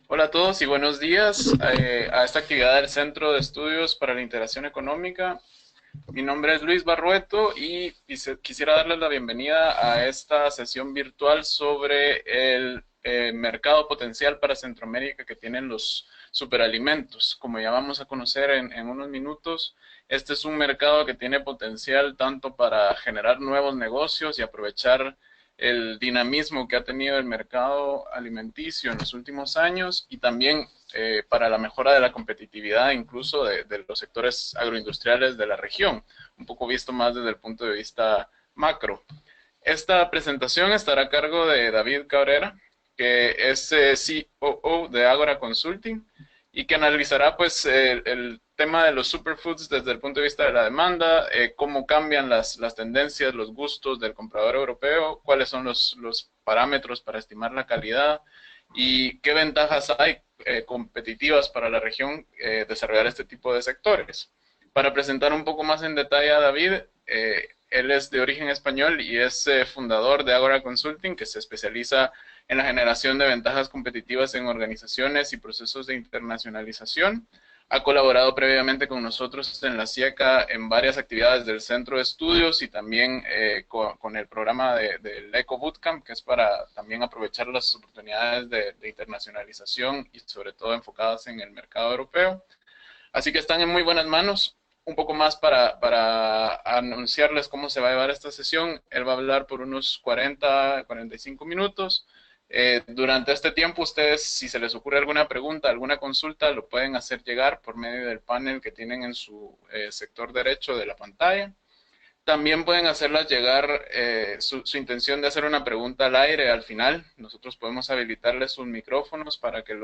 Hola a todos y buenos días a esta actividad del Centro de Estudios para la Integración Económica. Mi nombre es Luis Barrueto y quisiera darles la bienvenida a esta sesión virtual sobre el mercado potencial para Centroamérica que tienen los superalimentos. Como ya vamos a conocer en unos minutos, este es un mercado que tiene potencial tanto para generar nuevos negocios y aprovechar el dinamismo que ha tenido el mercado alimenticio en los últimos años y también para la mejora de la competitividad incluso de los sectores agroindustriales de la región, un poco visto más desde el punto de vista macro. Esta presentación estará a cargo de David Cabrera, que es COO de Agora Consulting y que analizará pues el tema de los superfoods desde el punto de vista de la demanda, cómo cambian las tendencias, los gustos del comprador europeo, cuáles son los parámetros para estimar la calidad y qué ventajas hay competitivas para la región desarrollar este tipo de sectores. Para presentar un poco más en detalle a David, él es de origen español y es fundador de Agora Consulting, que se especializa en la generación de ventajas competitivas en organizaciones y procesos de internacionalización. Ha colaborado previamente con nosotros en la CIECA en varias actividades del centro de estudios y también con el programa del Eco Bootcamp, que es para también aprovechar las oportunidades de internacionalización y sobre todo enfocadas en el mercado europeo. Así que están en muy buenas manos. Un poco más para anunciarles cómo se va a llevar esta sesión. Él va a hablar por unos 45 minutos. Durante este tiempo, ustedes, si se les ocurre alguna pregunta, alguna consulta, lo pueden hacer llegar por medio del panel que tienen en su sector derecho de la pantalla. También pueden hacerlas llegar su intención de hacer una pregunta al aire al final. Nosotros podemos habilitarles sus micrófonos para que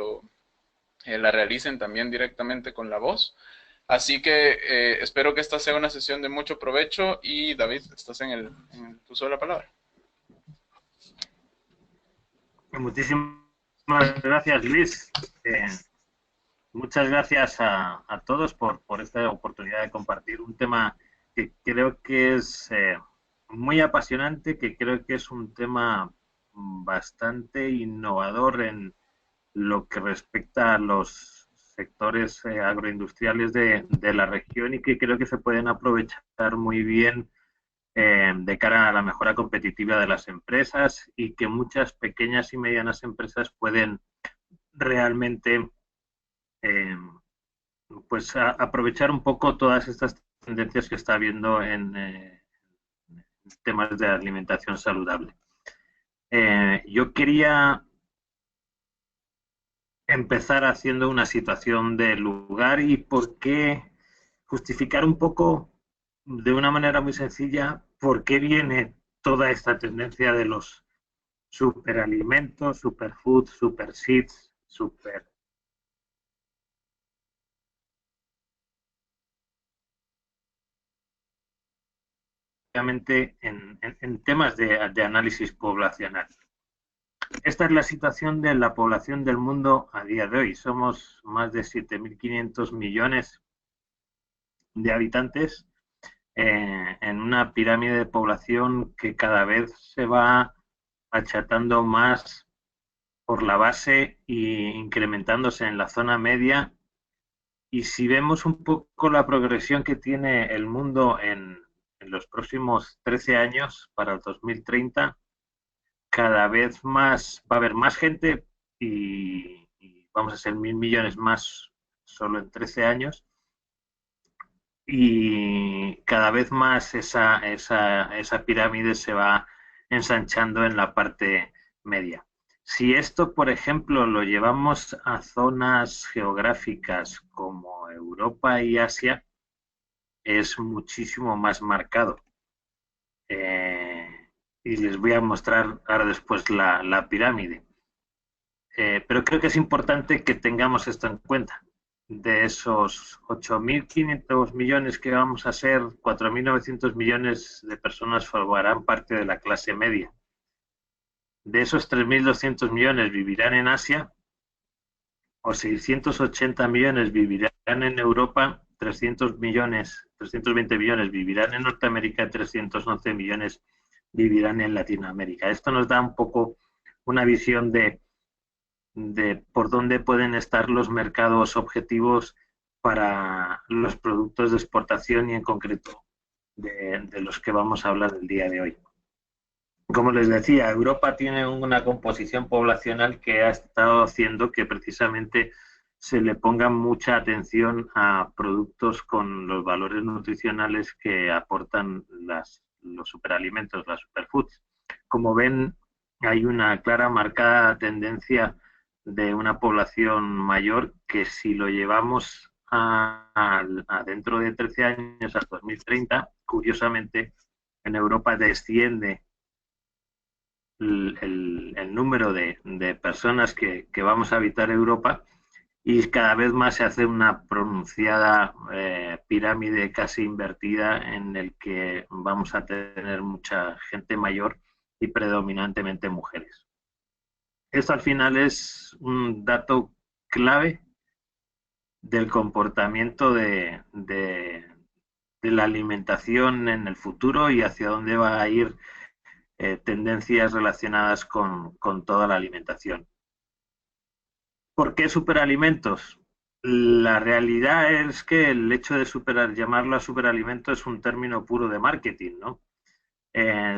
la realicen también directamente con la voz. Así que espero que esta sea una sesión de mucho provecho y David, estás en el uso de la palabra. Muchísimas gracias, Luis. Muchas gracias a todos por esta oportunidad de compartir un tema que creo que es muy apasionante, que creo que es un tema bastante innovador en lo que respecta a los sectores agroindustriales de la región y que creo que se pueden aprovechar muy bien de cara a la mejora competitiva de las empresas y que muchas pequeñas y medianas empresas pueden realmente eh, pues aprovechar un poco todas estas tendencias que está habiendo en temas de alimentación saludable. Yo quería empezar haciendo una situación de lugar y por qué justificar un poco de una manera muy sencilla por qué viene toda esta tendencia de los superalimentos, superfoods, superseeds, super en temas de análisis poblacional. Esta es la situación de la población del mundo a día de hoy. Somos más de 7.500 millones de habitantes en una pirámide de población que cada vez se va achatando más por la base e incrementándose en la zona media. Y si vemos un poco la progresión que tiene el mundo en los próximos 13 años para el 2030, cada vez más va a haber más gente y vamos a ser 1.000 millones más solo en 13 años y cada vez más esa pirámide se va ensanchando en la parte media. Si esto, por ejemplo, lo llevamos a zonas geográficas como Europa y Asia, es muchísimo más marcado. Y les voy a mostrar ahora después la pirámide. Pero creo que es importante que tengamos esto en cuenta. De esos 8.500 millones que vamos a ser, 4.900 millones de personas formarán parte de la clase media. De esos 3.200 millones vivirán en Asia, o 680 millones vivirán en Europa, 320 millones vivirán en Norteamérica, 311 millones vivirán en Latinoamérica. Esto nos da un poco una visión de por dónde pueden estar los mercados objetivos para los productos de exportación y en concreto de los que vamos a hablar el día de hoy. Como les decía, Europa tiene una composición poblacional que ha estado haciendo que precisamente se le ponga mucha atención a productos con los valores nutricionales que aportan los superalimentos, las superfoods. Como ven, hay una clara marcada tendencia de una población mayor que si lo llevamos a dentro de 13 años, hasta 2030, curiosamente en Europa desciende el número de personas que vamos a habitar Europa y cada vez más se hace una pronunciada pirámide casi invertida en el que vamos a tener mucha gente mayor y predominantemente mujeres. Esto al final es un dato clave del comportamiento de la alimentación en el futuro y hacia dónde va a ir tendencias relacionadas con toda la alimentación. ¿Por qué superalimentos? La realidad es que el hecho de llamarlo a superalimento es un término puro de marketing, ¿no?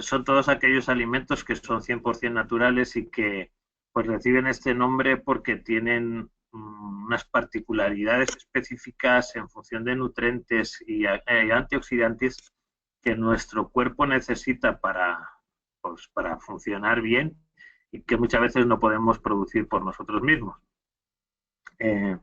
Son todos aquellos alimentos que son 100% naturales y que pues reciben este nombre porque tienen unas particularidades específicas en función de nutrientes y antioxidantes que nuestro cuerpo necesita pues, para funcionar bien y que muchas veces no podemos producir por nosotros mismos. Eh,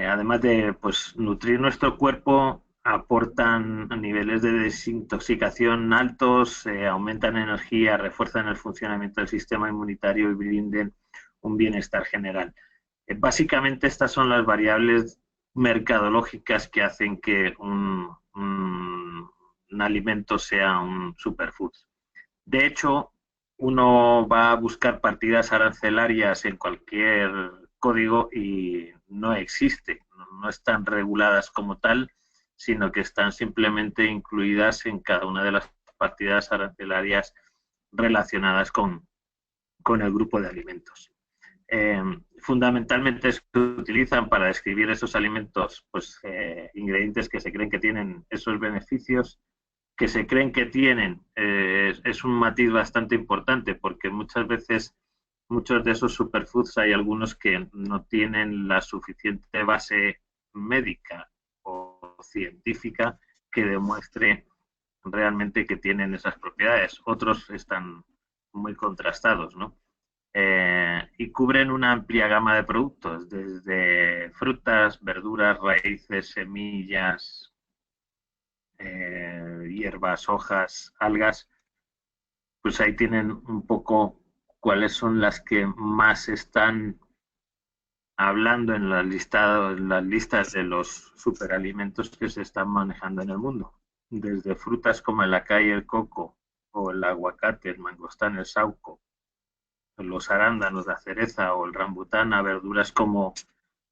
Además de pues, nutrir nuestro cuerpo, aportan niveles de desintoxicación altos, aumentan energía, refuerzan el funcionamiento del sistema inmunitario y brinden un bienestar general. Básicamente estas son las variables mercadológicas que hacen que un alimento sea un superfood. De hecho, uno va a buscar partidas arancelarias en cualquier código y no existe, no están reguladas como tal, sino que están simplemente incluidas en cada una de las partidas arancelarias relacionadas con el grupo de alimentos. Fundamentalmente se utilizan para describir esos alimentos, pues ingredientes que se creen que tienen esos beneficios que se creen que tienen. Es un matiz bastante importante porque muchas veces muchos de esos superfoods hay algunos que no tienen la suficiente base médica o científica que demuestre realmente que tienen esas propiedades. Otros están muy contrastados, ¿no? Y cubren una amplia gama de productos, desde frutas, verduras, raíces, semillas, hierbas, hojas, algas, pues ahí tienen un poco cuáles son las que más están hablando en las listas de los superalimentos que se están manejando en el mundo. Desde frutas como el acai, el coco, o el aguacate, el mangostán, el sauco, los arándanos, la cereza o el rambután, a verduras como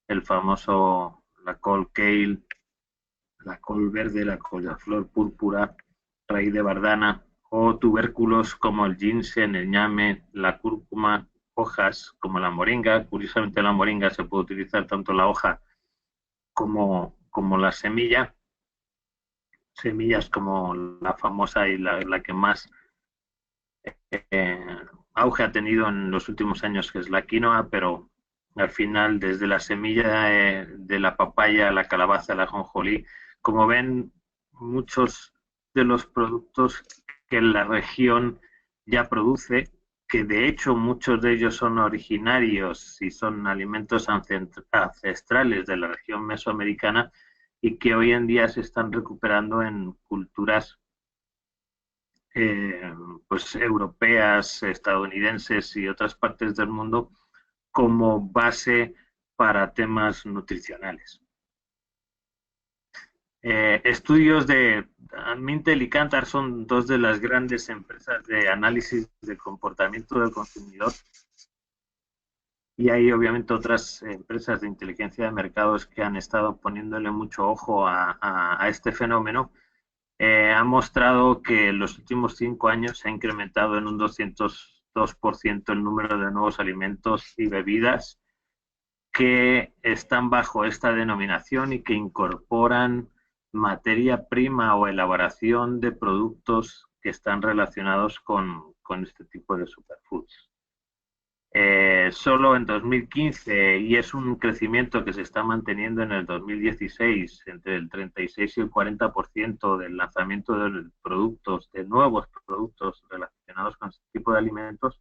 el famoso, la col kale, la col verde, la coliflor púrpura, raíz de bardana, o tubérculos como el ginseng, el ñame, la cúrcuma, hojas como la moringa. Curiosamente la moringa se puede utilizar tanto la hoja como la semilla, semillas como la famosa y la que más eh, auge ha tenido en los últimos años, que es la quinoa, pero al final desde la semilla de la papaya, la calabaza, la ajonjolí, como ven, muchos de los productos que la región ya produce, que de hecho muchos de ellos son originarios y son alimentos ancestrales de la región mesoamericana y que hoy en día se están recuperando en culturas eh, pues europeas, estadounidenses y otras partes del mundo como base para temas nutricionales. Estudios de Mintel y Kantar son dos de las grandes empresas de análisis de comportamiento del consumidor y hay obviamente otras empresas de inteligencia de mercados que han estado poniéndole mucho ojo a este fenómeno ha mostrado que en los últimos 5 años se ha incrementado en un 202% el número de nuevos alimentos y bebidas que están bajo esta denominación y que incorporan materia prima o elaboración de productos que están relacionados con este tipo de superfoods. Solo en 2015, y es un crecimiento que se está manteniendo en el 2016, entre el 36 y el 40% del lanzamiento de productos, de nuevos productos relacionados con este tipo de alimentos,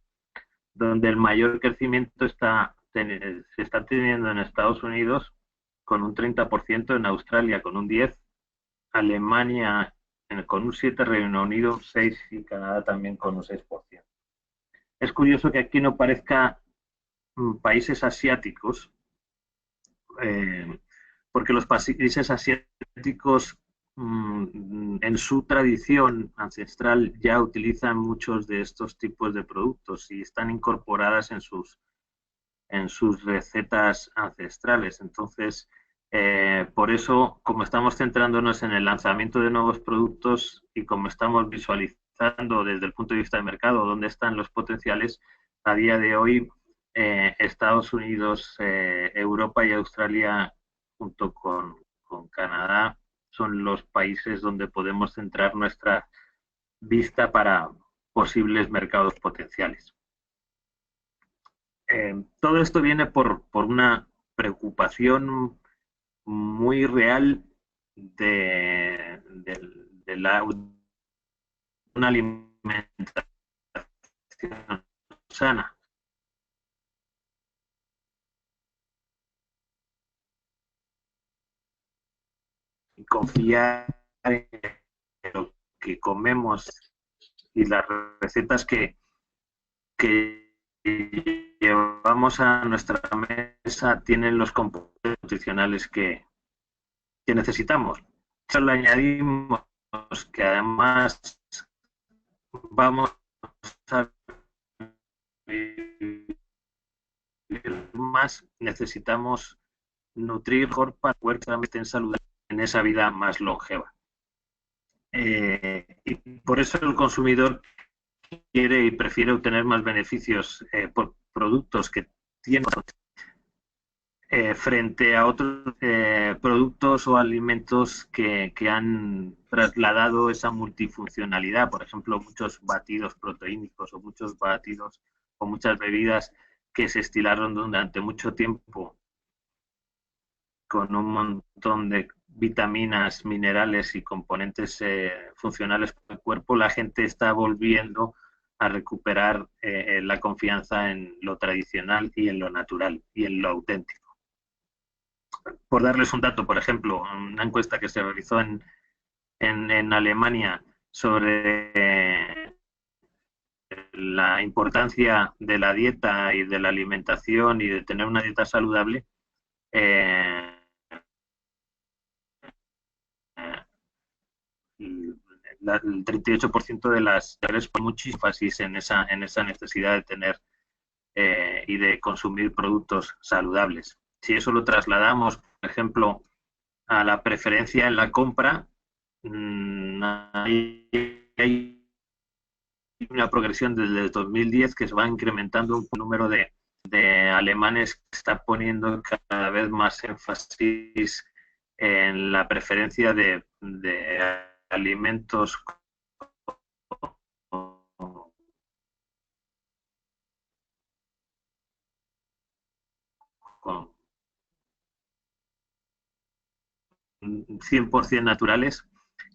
donde el mayor crecimiento se está teniendo en Estados Unidos con un 30%, en Australia con un 10%, Alemania con un 7%, Reino Unido un 6% y Canadá también con un 6%. Es curioso que aquí no parezca países asiáticos, eh, porque los países asiáticos en su tradición ancestral ya utilizan muchos de estos tipos de productos y están incorporadas en sus recetas ancestrales. Entonces, por eso, como estamos centrándonos en el lanzamiento de nuevos productos y como estamos visualizando desde el punto de vista de mercado dónde están los potenciales, a día de hoy Estados Unidos, Europa y Australia, junto con Canadá, son los países donde podemos centrar nuestra vista para posibles mercados potenciales. Todo esto viene por una preocupación muy real de una alimentación sana. Y confiar en lo que comemos y las recetas que llevamos a nuestra mesa tienen los componentes nutricionales que necesitamos. Eso le añadimos que además vamos a vivir más, necesitamos nutrir mejor para poder que estén saludables en esa vida más longeva. Y por eso el consumidor quiere y prefiere obtener más beneficios por productos que tienen frente a otros productos o alimentos que han trasladado esa multifuncionalidad. Por ejemplo, muchos batidos proteínicos o muchos batidos o muchas bebidas que se estilaron durante mucho tiempo con un montón de vitaminas, minerales y componentes funcionales para el cuerpo, la gente está volviendo a recuperar la confianza en lo tradicional y en lo natural y en lo auténtico. Por darles un dato, por ejemplo, una encuesta que se realizó en Alemania sobre la importancia de la dieta y de la alimentación y de tener una dieta saludable, el 38% de las mujeres pone mucho énfasis en esa necesidad de tener y de consumir productos saludables. Si eso lo trasladamos, por ejemplo, a la preferencia en la compra, hay una progresión desde el 2010 que se va incrementando un número de alemanes que está poniendo cada vez más énfasis en la preferencia de alimentos con 100% naturales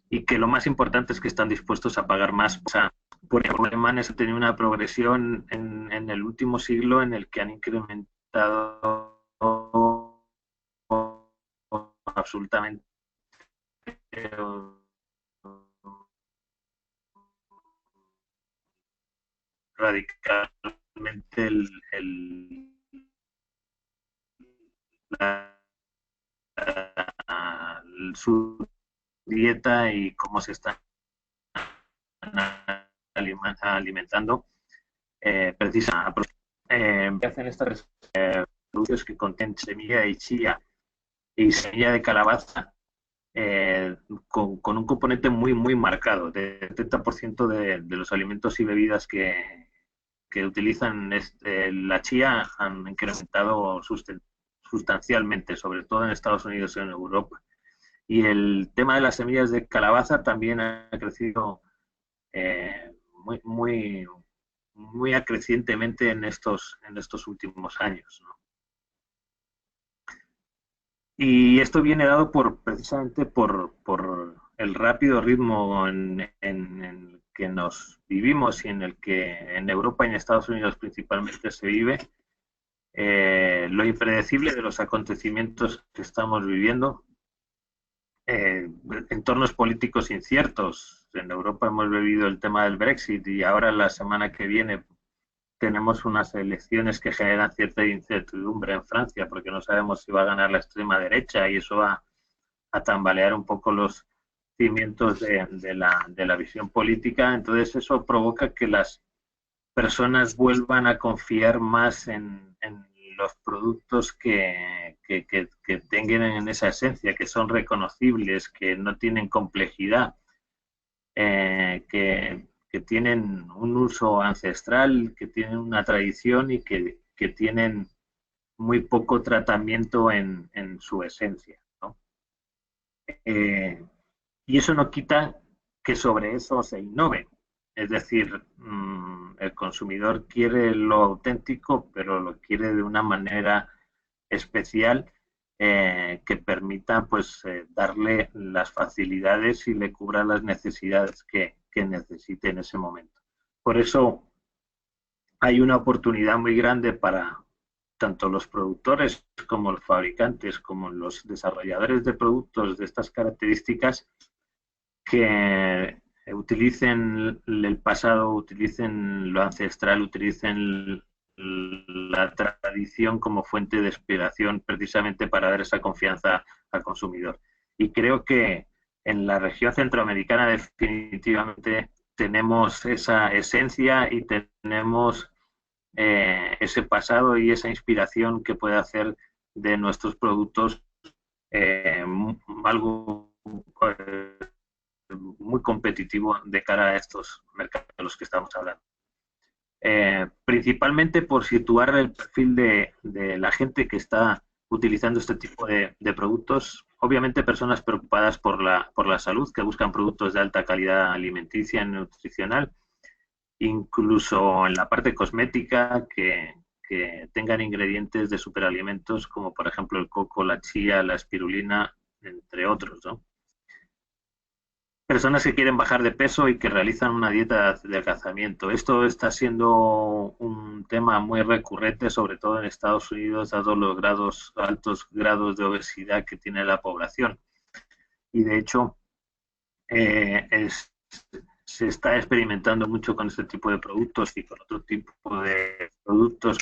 y que lo más importante es que están dispuestos a pagar más. O sea, por ejemplo, los alemanes han tenido una progresión en el último siglo en el que han incrementado absolutamente radicalmente la, su dieta y cómo se están alimentando precisamente. Hacen estas productos que contienen semilla de chía y semilla de calabaza eh, con un componente muy marcado. De 70% de los alimentos y bebidas que utilizan la chía han incrementado sustancialmente, sobre todo en Estados Unidos y en Europa. Y el tema de las semillas de calabaza también ha crecido eh, muy, muy, muy acrecientemente en estos últimos años, ¿no? Y esto viene dado precisamente por el rápido ritmo en el que nos vivimos y en el que en Europa y en Estados Unidos principalmente se vive, lo impredecible de los acontecimientos que estamos viviendo, entornos políticos inciertos. En Europa hemos vivido el tema del Brexit y ahora la semana que viene tenemos unas elecciones que generan cierta incertidumbre en Francia porque no sabemos si va a ganar la extrema derecha y eso va a tambalear un poco los cimientos de la visión política. Entonces eso provoca que las personas vuelvan a confiar más en los productos que tengan en esa esencia, que son reconocibles, que no tienen complejidad, que tienen un uso ancestral, que tienen una tradición y que tienen muy poco tratamiento en su esencia, ¿no? Eh, y eso no quita que sobre eso se innove. Es decir, el consumidor quiere lo auténtico, pero lo quiere de una manera especial que permita pues darle las facilidades y le cubra las necesidades que necesite en ese momento. Por eso hay una oportunidad muy grande para tanto los productores como los fabricantes, como los desarrolladores de productos de estas características que utilicen el pasado, utilicen lo ancestral, utilicen la tradición como fuente de inspiración precisamente para dar esa confianza al consumidor. Y creo que en la región centroamericana definitivamente tenemos esa esencia y tenemos ese pasado y esa inspiración que puede hacer de nuestros productos eh, algo muy competitivo de cara a estos mercados de los que estamos hablando. Principalmente por situar el perfil de la gente que está utilizando este tipo de productos, obviamente personas preocupadas por la salud, que buscan productos de alta calidad alimenticia y nutricional, incluso en la parte cosmética, que tengan ingredientes de superalimentos como por ejemplo el coco, la chía, la espirulina, entre otros, ¿no? Personas que quieren bajar de peso y que realizan una dieta de adelgazamiento. Esto está siendo un tema muy recurrente, sobre todo en Estados Unidos, dado los altos grados de obesidad que tiene la población. Y de hecho, eh, es, se está experimentando mucho con este tipo de productos y con otro tipo de productos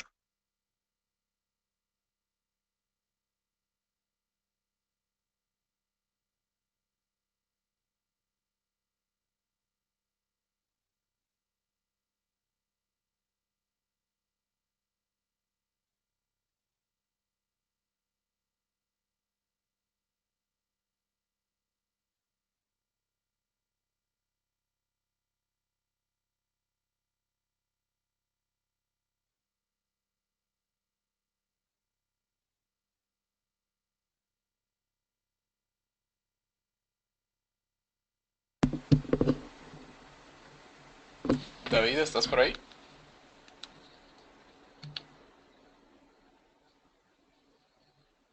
David, ¿estás por ahí?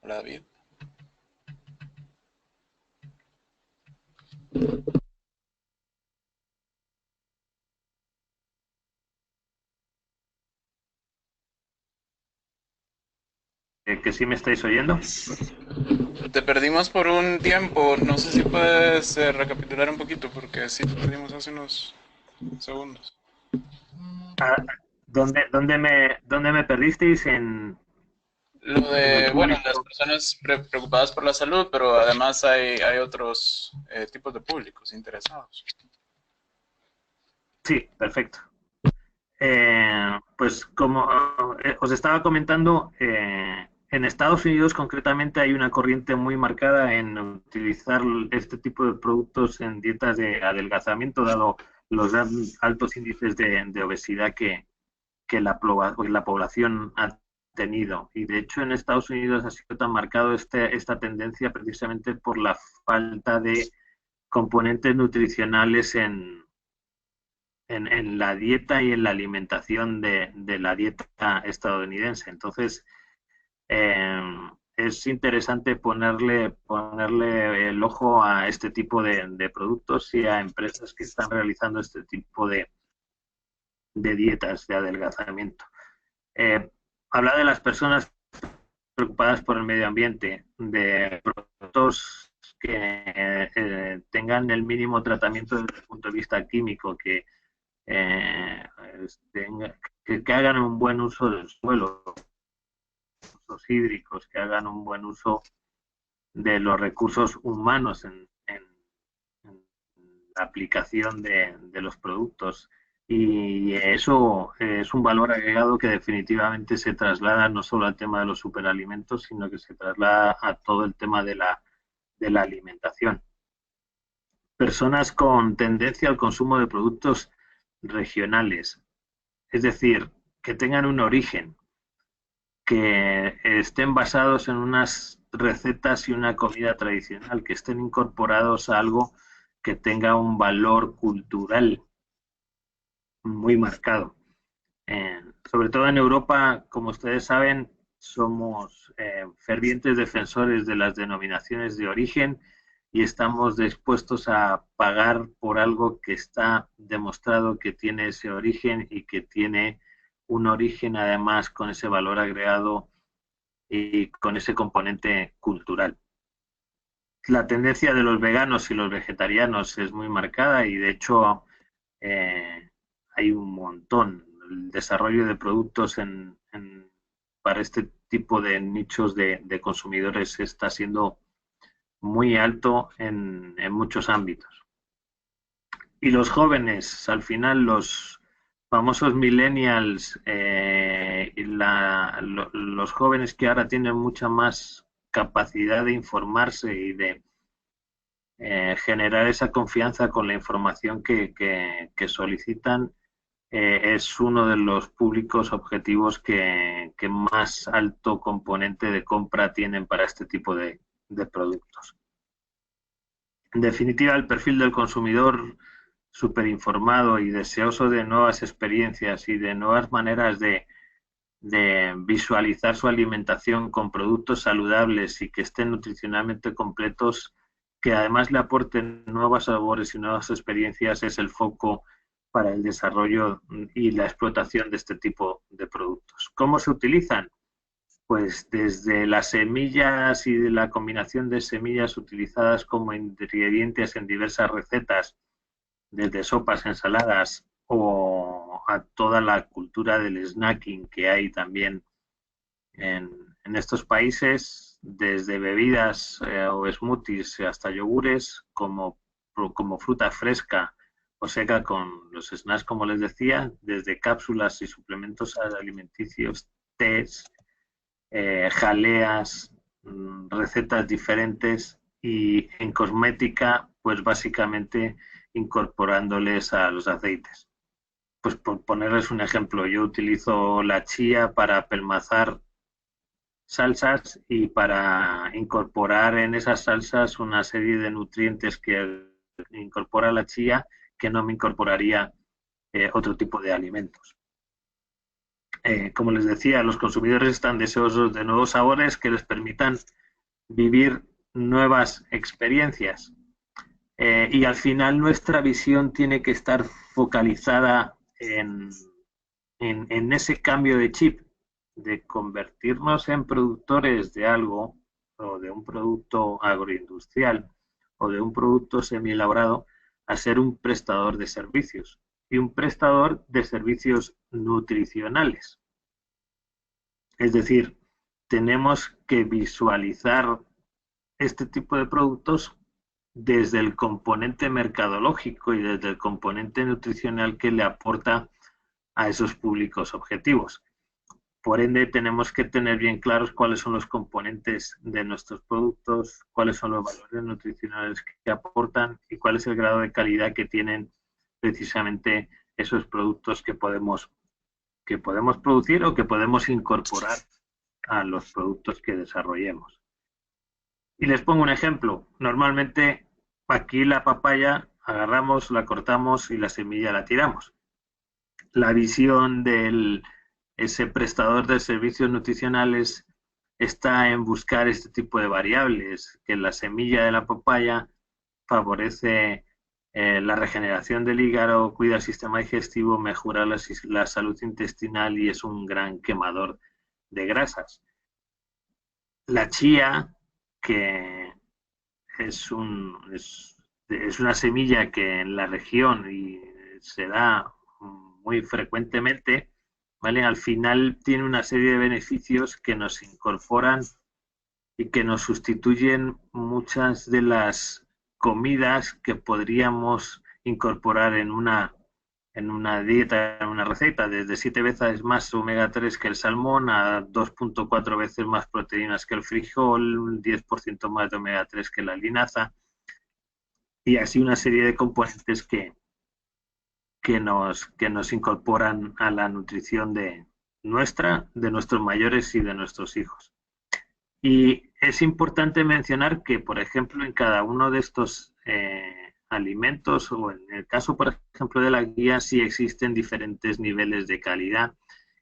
Hola, David. que sí me estáis oyendo. Te perdimos por un tiempo. No sé si puedes recapitular un poquito, porque sí te perdimos hace unos segundos. Ah, ¿dónde me perdisteis Lo en el de, bueno, las público? personas preocupadas por la salud, pero además hay otros tipos de públicos interesados. Sí, perfecto. Pues como os estaba comentando, En Estados Unidos concretamente hay una corriente muy marcada en utilizar este tipo de productos en dietas de adelgazamiento, dado los altos índices de obesidad que la población ha tenido. Y de hecho en Estados Unidos ha sido tan marcado esta tendencia precisamente por la falta de componentes nutricionales en la dieta y en la alimentación de la dieta estadounidense. Entonces, eh, es interesante ponerle el ojo a este tipo de productos y a empresas que están realizando este tipo de dietas de adelgazamiento. Habla de las personas preocupadas por el medio ambiente, de productos que tengan el mínimo tratamiento desde el punto de vista químico, eh, que hagan un buen uso del suelo, usos hídricos, que hagan un buen uso de los recursos humanos en la aplicación de los productos. Y eso es un valor agregado que definitivamente se traslada no solo al tema de los superalimentos, sino que se traslada a todo el tema de la alimentación. Personas con tendencia al consumo de productos regionales, es decir, que tengan un origen, que estén basados en unas recetas y una comida tradicional, que estén incorporados a algo que tenga un valor cultural muy marcado. Sobre todo en Europa, como ustedes saben, somos fervientes defensores de las denominaciones de origen y estamos dispuestos a pagar por algo que está demostrado que tiene ese origen y que tiene un origen además con ese valor agregado y con ese componente cultural. La tendencia de los veganos y los vegetarianos es muy marcada y de hecho hay un montón. El desarrollo de productos para este tipo de nichos de consumidores está siendo muy alto en muchos ámbitos. Y los jóvenes, al final los famosos millennials, los jóvenes que ahora tienen mucha más capacidad de informarse y de generar esa confianza con la información que solicitan, es uno de los públicos objetivos que más alto componente de compra tienen para este tipo de productos. En definitiva, el perfil del consumidor súper informado y deseoso de nuevas experiencias y de nuevas maneras de visualizar su alimentación con productos saludables y que estén nutricionalmente completos, que además le aporten nuevos sabores y nuevas experiencias, es el foco para el desarrollo y la explotación de este tipo de productos. ¿Cómo se utilizan? Pues desde las semillas y de la combinación de semillas utilizadas como ingredientes en diversas recetas, desde sopas, ensaladas o a toda la cultura del snacking que hay también en estos países, desde bebidas o smoothies hasta yogures, como fruta fresca o seca con los snacks, como les decía, desde cápsulas y suplementos alimenticios, tés, jaleas, recetas diferentes, y en cosmética, pues básicamente incorporándoles a los aceites. Pues por ponerles un ejemplo, yo utilizo la chía para apelmazar salsas y para incorporar en esas salsas una serie de nutrientes que incorpora la chía que no me incorporaría otro tipo de alimentos. Como les decía, los consumidores están deseosos de nuevos sabores que les permitan vivir nuevas experiencias. Y al final nuestra visión tiene que estar focalizada en ese cambio de chip, de convertirnos en productores de algo, o de un producto agroindustrial, o de un producto semielaborado, a ser un prestador de servicios, y un prestador de servicios nutricionales. Es decir, tenemos que visualizar este tipo de productos desde el componente mercadológico y desde el componente nutricional que le aporta a esos públicos objetivos. Por ende, tenemos que tener bien claros cuáles son los componentes de nuestros productos, cuáles son los valores nutricionales que aportan y cuál es el grado de calidad que tienen precisamente esos productos que podemos producir o que podemos incorporar a los productos que desarrollemos. Y les pongo un ejemplo. Normalmente aquí la papaya agarramos, la cortamos y la semilla la tiramos. La visión de ese prestador de servicios nutricionales está en buscar este tipo de variables, que la semilla de la papaya favorece la regeneración del hígado, cuida el sistema digestivo, mejora la salud intestinal y es un gran quemador de grasas. La chía, que es una semilla que en la región y se da muy frecuentemente, ¿vale? Al final tiene una serie de beneficios que nos incorporan y que nos sustituyen muchas de las comidas que podríamos incorporar en una dieta, en una receta, desde 7 veces más omega 3 que el salmón a 2.4 veces más proteínas que el frijol, un 10% más de omega 3 que la linaza, y así una serie de componentes que nos incorporan a la nutrición de nuestros mayores y de nuestros hijos. Y es importante mencionar que, por ejemplo, en cada uno de estos alimentos, o en el caso, por ejemplo, de la guía, sí existen diferentes niveles de calidad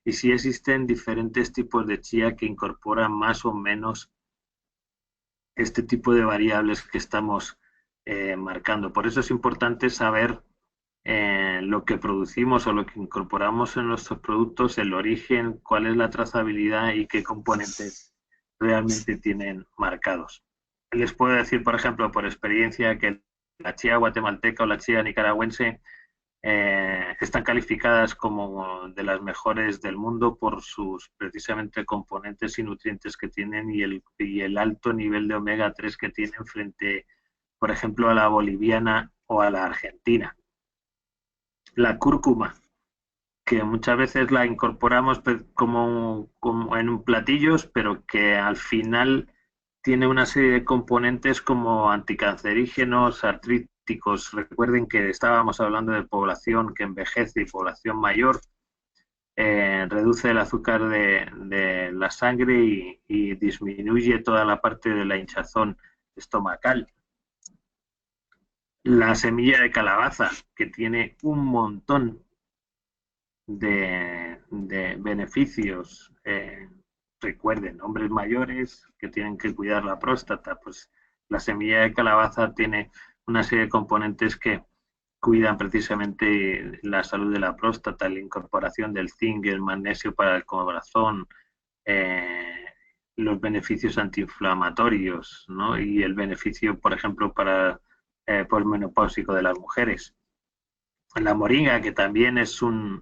y sí existen diferentes tipos de chía que incorporan más o menos este tipo de variables que estamos marcando. Por eso es importante saber lo que producimos o lo que incorporamos en nuestros productos, el origen, cuál es la trazabilidad y qué componentes realmente tienen marcados. Les puedo decir, por ejemplo, por experiencia, que la chía guatemalteca o la chía nicaragüense están calificadas como de las mejores del mundo por sus precisamente componentes y nutrientes que tienen y el alto nivel de omega 3 que tienen frente, por ejemplo, a la boliviana o a la argentina. La cúrcuma, que muchas veces la incorporamos como en platillos, pero que al final tiene una serie de componentes como anticancerígenos, artríticos. Recuerden que estábamos hablando de población que envejece y población mayor. Reduce el azúcar de la sangre y disminuye toda la parte de la hinchazón estomacal. La semilla de calabaza, que tiene un montón de beneficios. Recuerden, hombres mayores que tienen que cuidar la próstata, pues la semilla de calabaza tiene una serie de componentes que cuidan precisamente la salud de la próstata, la incorporación del zinc, el magnesio para el corazón, los beneficios antiinflamatorios, ¿no? Y el beneficio, por ejemplo, para posmenopáusico de las mujeres. La moringa, que también es una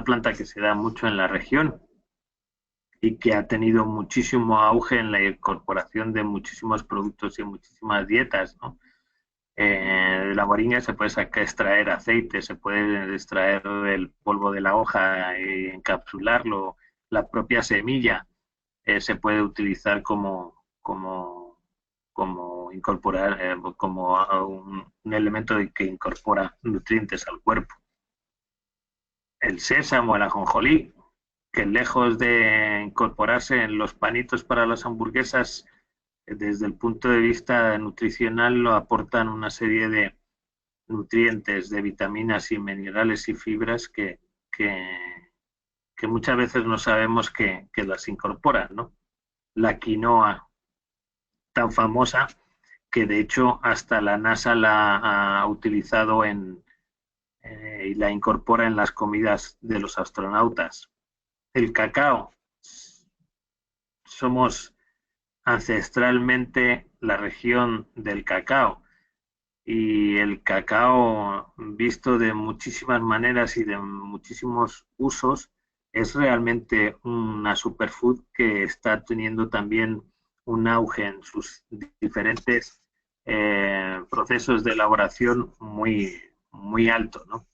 planta que se da mucho en la región y que ha tenido muchísimo auge en la incorporación de muchísimos productos y muchísimas dietas, ¿no? De la moringa se puede extraer aceite, se puede extraer el polvo de la hoja y encapsularlo, la propia semilla se puede utilizar como incorporar, como un elemento que incorpora nutrientes al cuerpo. El sésamo, el ajonjolí, que lejos de incorporarse en los panitos para las hamburguesas, desde el punto de vista nutricional lo aportan una serie de nutrientes, de vitaminas y minerales y fibras que muchas veces no sabemos que las incorporan, ¿no? La quinoa, tan famosa, que de hecho hasta la NASA la ha utilizado y la incorpora en las comidas de los astronautas. El cacao. Somos ancestralmente la región del cacao y el cacao, visto de muchísimas maneras y de muchísimos usos, es realmente una superfood que está teniendo también un auge en sus diferentes procesos de elaboración muy, muy alto, ¿no?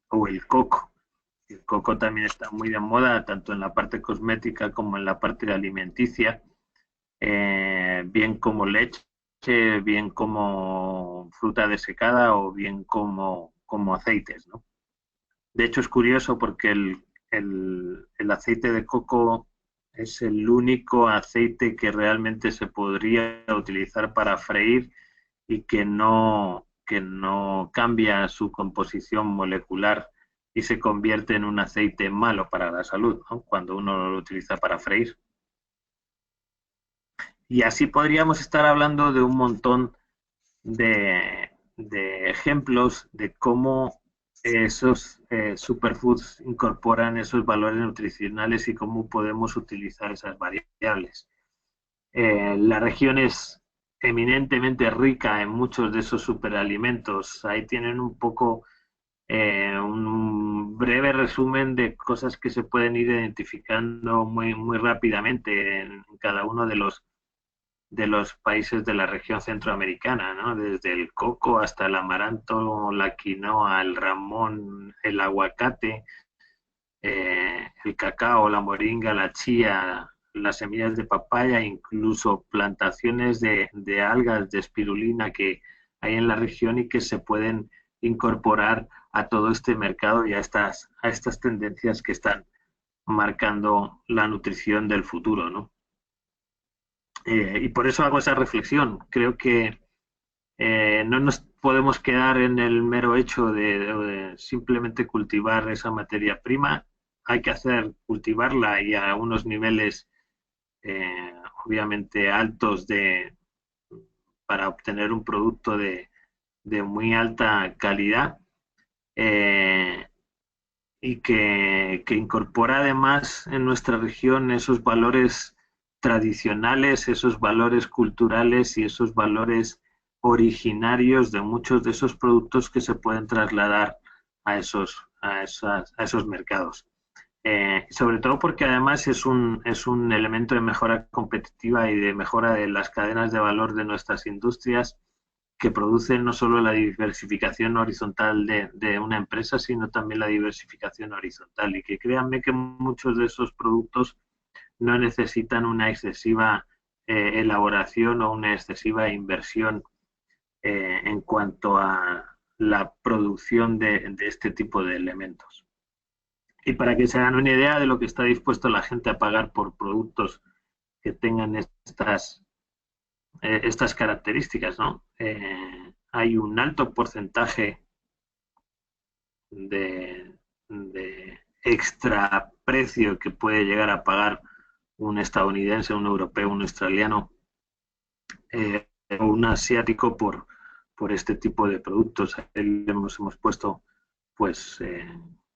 O el coco. El coco también está muy de moda, tanto en la parte cosmética como en la parte alimenticia, bien como leche, bien como fruta desecada o bien como aceites, ¿no? De hecho, es curioso porque el aceite de coco es el único aceite que realmente se podría utilizar para freír y que no cambia su composición molecular y se convierte en un aceite malo para la salud, ¿no? Cuando uno lo utiliza para freír. Y así podríamos estar hablando de un montón de ejemplos de cómo esos superfoods incorporan esos valores nutricionales y cómo podemos utilizar esas variables. La región es eminentemente rica en muchos de esos superalimentos. Ahí tienen un poco un breve resumen de cosas que se pueden ir identificando muy rápidamente en cada uno de los países de la región centroamericana, ¿no? Desde el coco hasta el amaranto, la quinoa, el ramón, el aguacate, el cacao, la moringa, la chía, las semillas de papaya, incluso plantaciones de algas, de espirulina que hay en la región y que se pueden incorporar a todo este mercado y a estas tendencias que están marcando la nutrición del futuro, ¿no? Y por eso hago esa reflexión. Creo que no nos podemos quedar en el mero hecho de simplemente cultivar esa materia prima. Hay que cultivarla y a unos niveles eh, obviamente altos para obtener un producto de muy alta calidad eh, y que incorpora además en nuestra región esos valores tradicionales, esos valores culturales y esos valores originarios de muchos de esos productos que se pueden trasladar a esos mercados. Sobre todo porque además es un elemento de mejora competitiva y de mejora de las cadenas de valor de nuestras industrias que producen no solo la diversificación horizontal de una empresa, sino también la diversificación horizontal. Y que créanme que muchos de esos productos no necesitan una excesiva elaboración o una excesiva inversión en cuanto a la producción de este tipo de elementos. Y para que se hagan una idea de lo que está dispuesto la gente a pagar por productos que tengan estas características, ¿no? Hay un alto porcentaje de extra precio que puede llegar a pagar un estadounidense, un europeo, un australiano o un asiático por este tipo de productos. Ahí hemos puesto pues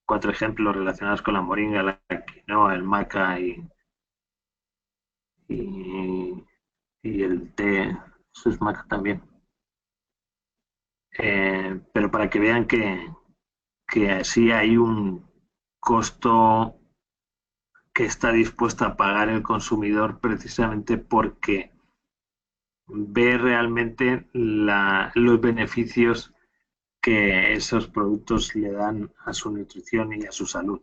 4 ejemplos relacionados con la moringa, la quinoa, el maca y, y el té, eso es maca también. Pero para que vean que sí hay un costo que está dispuesto a pagar el consumidor precisamente porque ve realmente los beneficios que esos productos le dan a su nutrición y a su salud.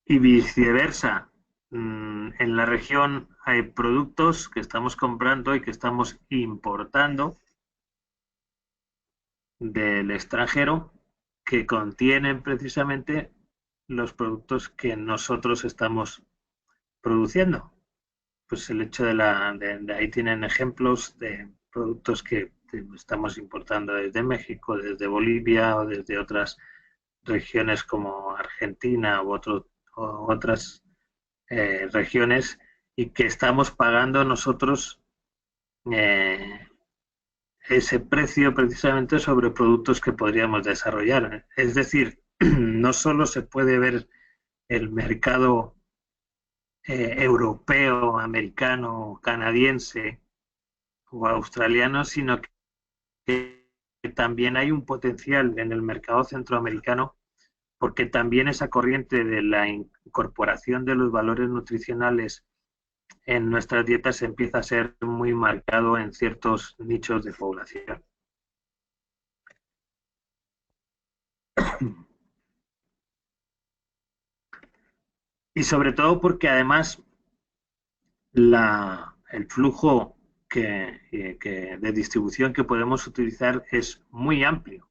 Y viceversa, en la región hay productos que estamos comprando y que estamos importando del extranjero que contienen precisamente los productos que nosotros estamos produciendo. Pues el hecho de ahí tienen ejemplos de productos que estamos importando desde México, desde Bolivia o desde otras regiones como Argentina o otras regiones y que estamos pagando nosotros eh, ese precio precisamente sobre productos que podríamos desarrollar. Es decir, no solo se puede ver el mercado europeo, americano, canadiense o australiano, sino que también hay un potencial en el mercado centroamericano porque también esa corriente de la incorporación de los valores nutricionales en nuestras dietas empieza a ser muy marcado en ciertos nichos de población. y sobre todo porque además el flujo de distribución que podemos utilizar es muy amplio.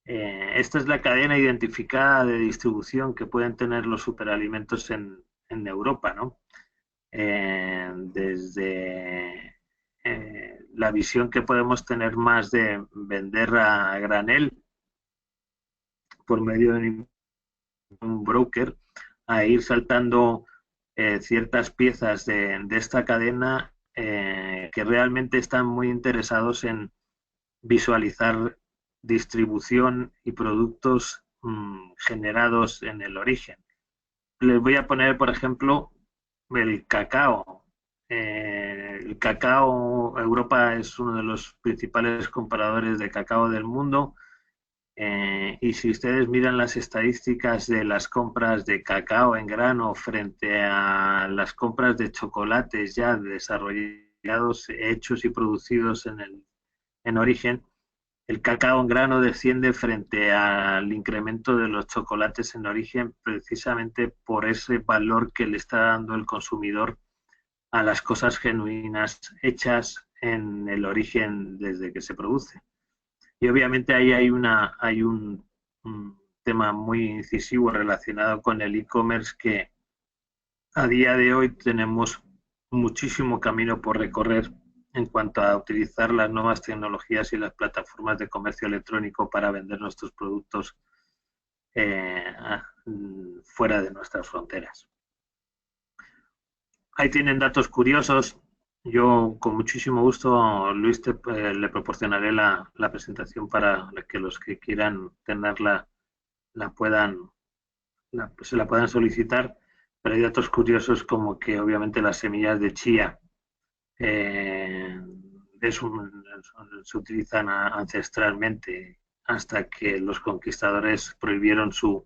Esta es la cadena identificada de distribución que pueden tener los superalimentos en Europa, ¿no? Desde la visión que podemos tener más de vender a granel por medio de un broker, a ir saltando ciertas piezas de esta cadena que realmente están muy interesados en visualizar distribución y productos generados en el origen. Les voy a poner, por ejemplo, el cacao. El cacao, Europa es uno de los principales compradores de cacao del mundo. Y si ustedes miran las estadísticas de las compras de cacao en grano frente a las compras de chocolates ya desarrollados, hechos y producidos en origen, el cacao en grano desciende frente al incremento de los chocolates en origen precisamente por ese valor que le está dando el consumidor a las cosas genuinas hechas en el origen desde que se produce. Y obviamente ahí hay un tema muy incisivo relacionado con el e-commerce que a día de hoy tenemos muchísimo camino por recorrer en cuanto a utilizar las nuevas tecnologías y las plataformas de comercio electrónico para vender nuestros productos eh, fuera de nuestras fronteras. Ahí tienen datos curiosos. Yo con muchísimo gusto, Luis, le proporcionaré la presentación para que los que quieran tenerla la puedan, se la puedan solicitar. Pero hay datos curiosos como que obviamente las semillas de chía eh, se utilizan ancestralmente hasta que los conquistadores prohibieron su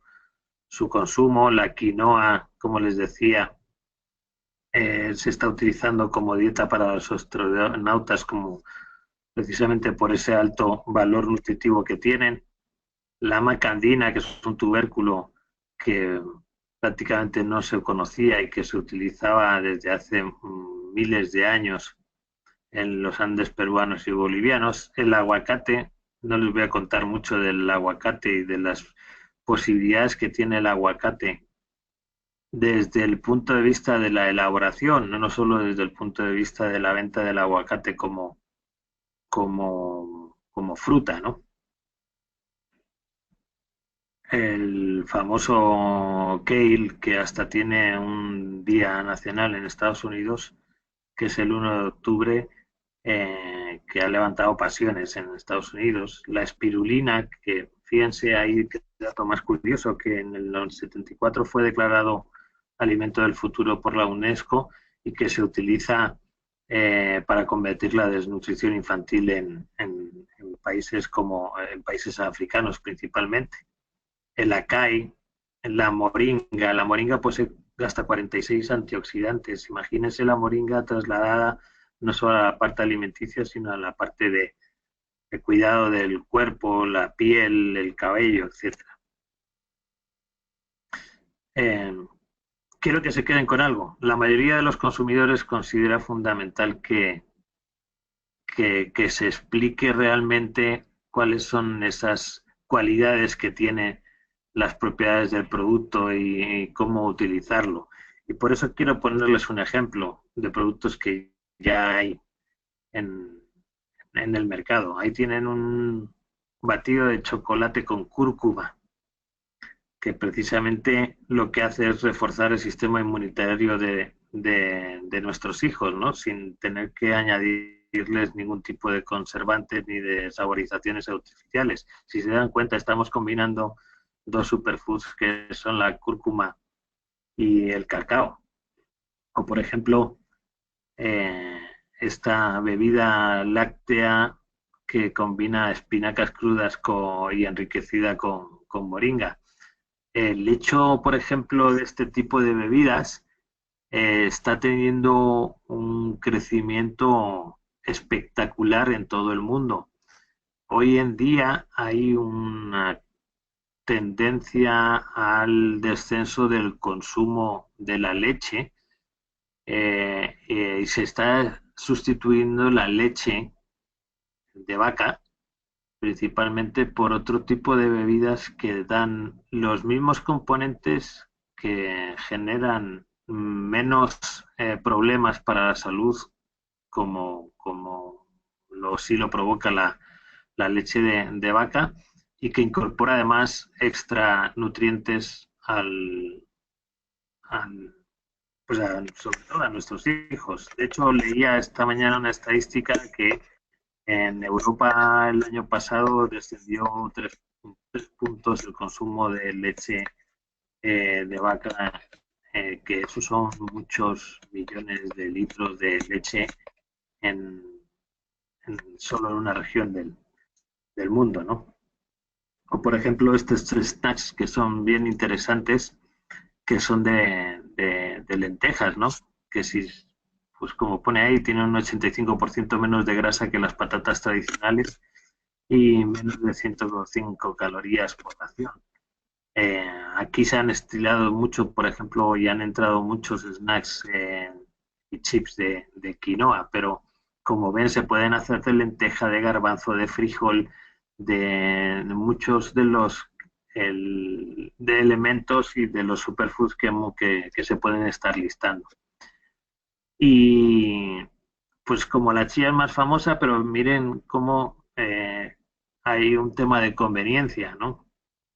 consumo. La quinoa, como les decía, se está utilizando como dieta para los astronautas como precisamente por ese alto valor nutritivo que tienen. La macandina, que es un tubérculo que prácticamente no se conocía y que se utilizaba desde hace miles de años en los Andes peruanos y bolivianos. El aguacate, no les voy a contar mucho del aguacate y de las posibilidades que tiene el aguacate desde el punto de vista de la elaboración, no solo desde el punto de vista de la venta del aguacate como fruta, ¿no? El famoso kale, que hasta tiene un día nacional en Estados Unidos, que es el 1 de octubre, que ha levantado pasiones en Estados Unidos. La espirulina, que fíjense ahí, que dato más curioso, que en el 74 fue declarado alimento del futuro por la UNESCO y que se utiliza para combatir la desnutrición infantil en países como en países africanos principalmente. El acai, la moringa posee hasta 46 antioxidantes. Imagínense la moringa trasladada no solo a la parte alimenticia, sino a la parte de cuidado del cuerpo, la piel, el cabello, etcétera. Quiero que se queden con algo. La mayoría de los consumidores considera fundamental que se explique realmente cuáles son esas cualidades que tiene las propiedades del producto y cómo utilizarlo. Y por eso quiero ponerles un ejemplo de productos que ya hay en, en el mercado. Ahí tienen un batido de chocolate con cúrcuma, que precisamente lo que hace es reforzar el sistema inmunitario de nuestros hijos, ¿no? Sin tener que añadirles ningún tipo de conservantes ni de saborizaciones artificiales. Si se dan cuenta, estamos combinando dos superfoods que son la cúrcuma y el cacao. O por ejemplo, eh, esta bebida láctea que combina espinacas crudas y enriquecida con moringa. El hecho, por ejemplo, de este tipo de bebidas está teniendo un crecimiento espectacular en todo el mundo. Hoy en día hay una tendencia al descenso del consumo de la leche y se está sustituyendo la leche de vaca principalmente por otro tipo de bebidas que dan los mismos componentes que generan menos problemas para la salud como sí lo provoca la leche de vaca y que incorpora además extra nutrientes al pues sobre todo a nuestros hijos. De hecho, leía esta mañana una estadística que en Europa el año pasado descendió 3 puntos el consumo de leche de vaca, que esos son muchos millones de litros de leche en, solo en una región del mundo, ¿no? O por ejemplo estos tres snacks que son bien interesantes, que son de lentejas, ¿no? Que si, pues como pone ahí, tienen un 85% menos de grasa que las patatas tradicionales y menos de 105 calorías por ración. Aquí se han estilado mucho, por ejemplo, y han entrado muchos snacks y chips de quinoa, pero como ven, se pueden hacer de lenteja, de garbanzo, de frijol, de muchos de los de elementos y de los superfoods que se pueden estar listando. Y pues como la chía es más famosa, pero miren cómo hay un tema de conveniencia, ¿no?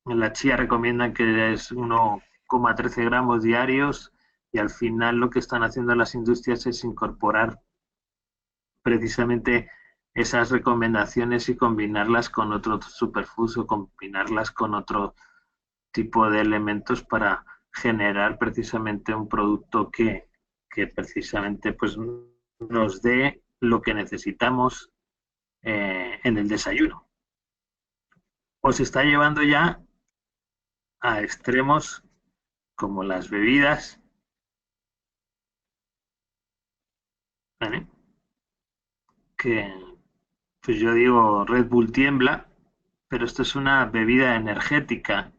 En la chía recomiendan que es 1,13 gramos diarios y al final lo que están haciendo las industrias es incorporar precisamente esas recomendaciones y combinarlas con otros superfoods o combinarlas con otro tipo de elementos para generar precisamente un producto que precisamente pues nos dé lo que necesitamos en el desayuno. Os está llevando ya a extremos como las bebidas, ¿vale? Que pues yo digo Red Bull tiembla, pero esto es una bebida energética,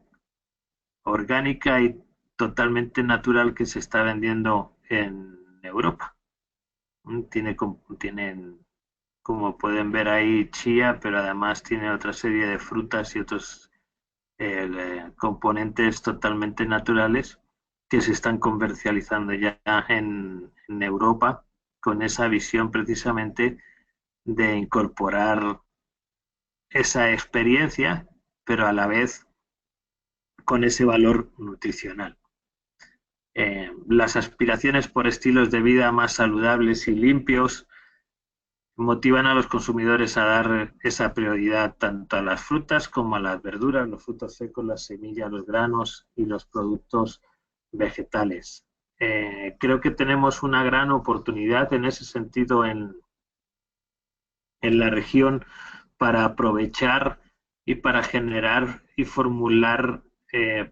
orgánica y totalmente natural que se está vendiendo en Europa. Tienen, como pueden ver ahí, chía, pero además tiene otra serie de frutas y otros componentes totalmente naturales que se están comercializando ya en Europa con esa visión precisamente de incorporar esa experiencia, pero a la vez con ese valor nutricional. Las aspiraciones por estilos de vida más saludables y limpios motivan a los consumidores a dar esa prioridad tanto a las frutas como a las verduras, los frutos secos, las semillas, los granos y los productos vegetales. Creo que tenemos una gran oportunidad en ese sentido en la región para aprovechar y para generar y formular